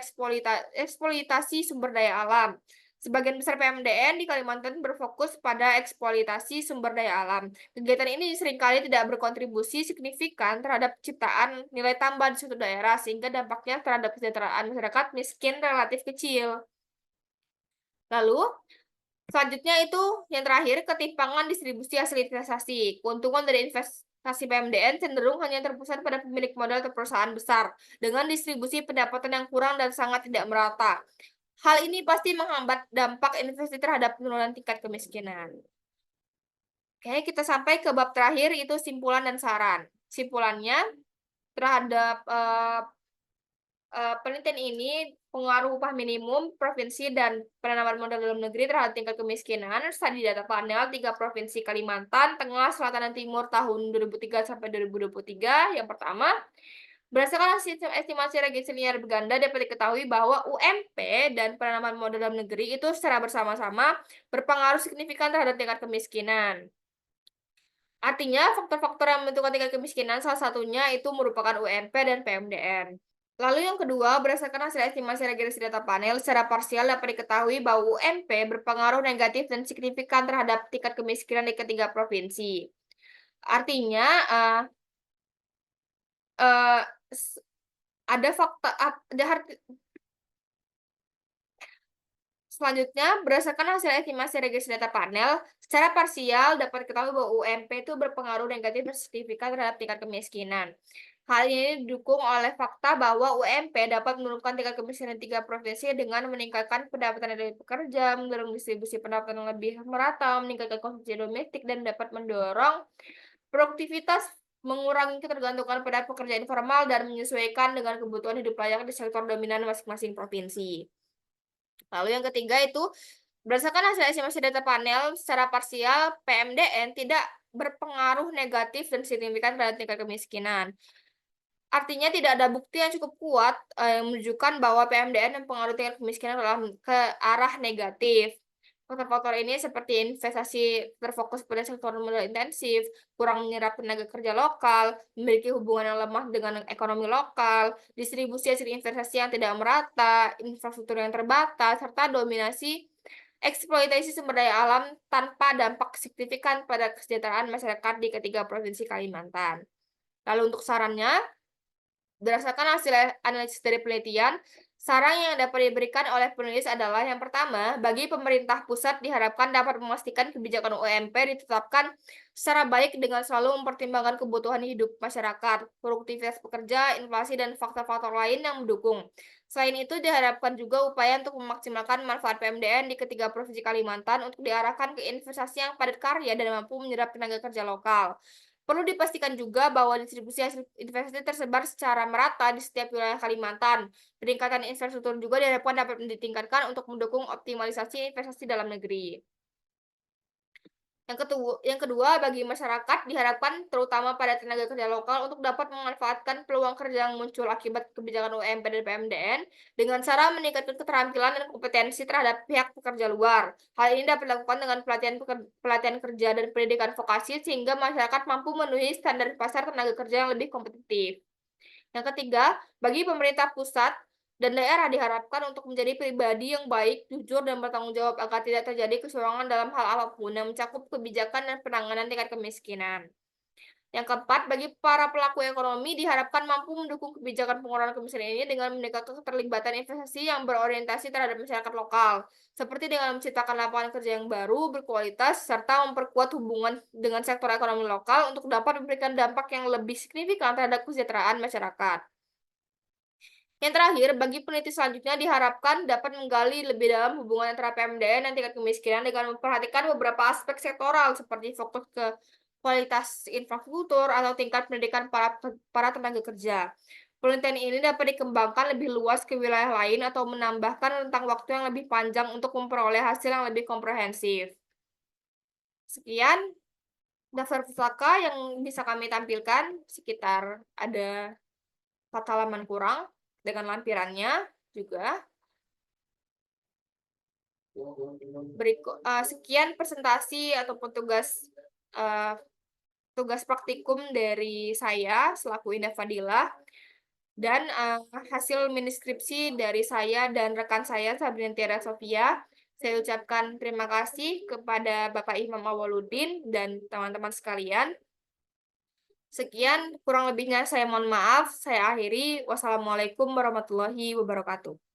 eksploitasi sumber daya alam. Sebagian besar PMDN di Kalimantan berfokus pada eksploitasi sumber daya alam. Kegiatan ini seringkali tidak berkontribusi signifikan terhadap ciptaan nilai tambah di suatu daerah, sehingga dampaknya terhadap kesejahteraan masyarakat miskin relatif kecil. Lalu, selanjutnya itu yang terakhir, ketimpangan distribusi hasil investasi. Keuntungan dari investasi PMDN cenderung hanya terpusat pada pemilik modal atau perusahaan besar, dengan distribusi pendapatan yang kurang dan sangat tidak merata. Hal ini pasti menghambat dampak investasi terhadap penurunan tingkat kemiskinan. Oke, kita sampai ke bab terakhir, itu simpulan dan saran. Simpulannya, terhadap penelitian ini, pengaruh upah minimum provinsi dan penanaman modal dalam negeri terhadap tingkat kemiskinan, studi data panel 3 provinsi Kalimantan Tengah, Selatan, dan Timur tahun 2003 sampai 2023. Yang pertama, berdasarkan hasil estimasi register linear berganda dapat diketahui bahwa UMP dan penanaman modal dalam negeri itu secara bersama-sama berpengaruh signifikan terhadap tingkat kemiskinan. Artinya, faktor-faktor yang menentukan tingkat kemiskinan salah satunya itu merupakan UMP dan PMDN. Lalu yang kedua, berdasarkan hasil estimasi regresi data panel, secara parsial dapat diketahui bahwa UMP berpengaruh negatif dan signifikan terhadap tingkat kemiskinan di ketiga provinsi. Artinya, uh, ada fakta, ada selanjutnya, berdasarkan hasil estimasi regresi data panel, secara parsial dapat diketahui bahwa UMP itu berpengaruh negatif dan signifikan terhadap tingkat kemiskinan. Hal ini didukung oleh fakta bahwa UMP dapat menurunkan tingkat kemiskinan tiga provinsi dengan meningkatkan pendapatan dari pekerja, mendorong distribusi pendapatan yang lebih merata, meningkatkan konsumsi domestik, dan dapat mendorong produktivitas, mengurangi ketergantungan pada pekerja informal, dan menyesuaikan dengan kebutuhan hidup layak di sektor dominan masing-masing provinsi. Lalu yang ketiga itu, berdasarkan hasil estimasi data panel, secara parsial, PMDN tidak berpengaruh negatif dan signifikan terhadap tingkat kemiskinan. Artinya tidak ada bukti yang cukup kuat yang menunjukkan bahwa PMDN mempengaruhi tingkat kemiskinan ke arah negatif. Faktor-faktor ini seperti investasi terfokus pada sektor modal intensif, kurang menyerap tenaga kerja lokal, memiliki hubungan yang lemah dengan ekonomi lokal, distribusi hasil investasi yang tidak merata, infrastruktur yang terbatas, serta dominasi eksploitasi sumber daya alam tanpa dampak signifikan pada kesejahteraan masyarakat di ketiga provinsi Kalimantan. Lalu untuk sarannya, berdasarkan hasil analisis dari penelitian, saran yang dapat diberikan oleh penulis adalah yang pertama, bagi pemerintah pusat diharapkan dapat memastikan kebijakan UMP ditetapkan secara baik dengan selalu mempertimbangkan kebutuhan hidup masyarakat, produktivitas pekerja, inflasi, dan faktor-faktor lain yang mendukung. Selain itu, diharapkan juga upaya untuk memaksimalkan manfaat PMDN di ketiga provinsi Kalimantan untuk diarahkan ke investasi yang padat karya dan mampu menyerap tenaga kerja lokal. Perlu dipastikan juga bahwa distribusi hasil investasi tersebar secara merata di setiap wilayah Kalimantan. Peningkatan infrastruktur juga diharapkan dapat ditingkatkan untuk mendukung optimalisasi investasi dalam negeri. Yang kedua, bagi masyarakat diharapkan terutama pada tenaga kerja lokal untuk dapat memanfaatkan peluang kerja yang muncul akibat kebijakan UMP dan PMDN dengan cara meningkatkan keterampilan dan kompetensi terhadap pihak pekerja luar. Hal ini dapat dilakukan dengan pelatihan kerja dan pendidikan vokasi sehingga masyarakat mampu memenuhi standar pasar tenaga kerja yang lebih kompetitif. Yang ketiga, bagi pemerintah pusat dan daerah diharapkan untuk menjadi pribadi yang baik, jujur, dan bertanggung jawab agar tidak terjadi kecurangan dalam hal apapun yang mencakup kebijakan dan penanganan tingkat kemiskinan. Yang keempat, bagi para pelaku ekonomi diharapkan mampu mendukung kebijakan pengurangan kemiskinan ini dengan meningkatkan keterlibatan investasi yang berorientasi terhadap masyarakat lokal, seperti dengan menciptakan lapangan kerja yang baru, berkualitas, serta memperkuat hubungan dengan sektor ekonomi lokal untuk dapat memberikan dampak yang lebih signifikan terhadap kesejahteraan masyarakat. Yang terakhir, bagi peneliti selanjutnya diharapkan dapat menggali lebih dalam hubungan antara PMDN dan tingkat kemiskinan dengan memperhatikan beberapa aspek sektoral seperti fokus ke kualitas infrastruktur, atau tingkat pendidikan para tenaga kerja. Penelitian ini dapat dikembangkan lebih luas ke wilayah lain atau menambahkan rentang waktu yang lebih panjang untuk memperoleh hasil yang lebih komprehensif. Sekian daftar pustaka yang bisa kami tampilkan, sekitar ada 4 halaman kurang dengan lampirannya juga. Sekian presentasi ataupun eee, tugas praktikum dari saya selaku Indah Fadilah dan, hasil mini skripsi dari saya dan rekan saya Sabrina Tiara Sofia. Saya ucapkan terima kasih kepada Bapak Imam Awwaluddin dan teman-teman sekalian. Sekian, kurang lebihnya saya mohon maaf. Saya akhiri. Wassalamualaikum warahmatullahi wabarakatuh.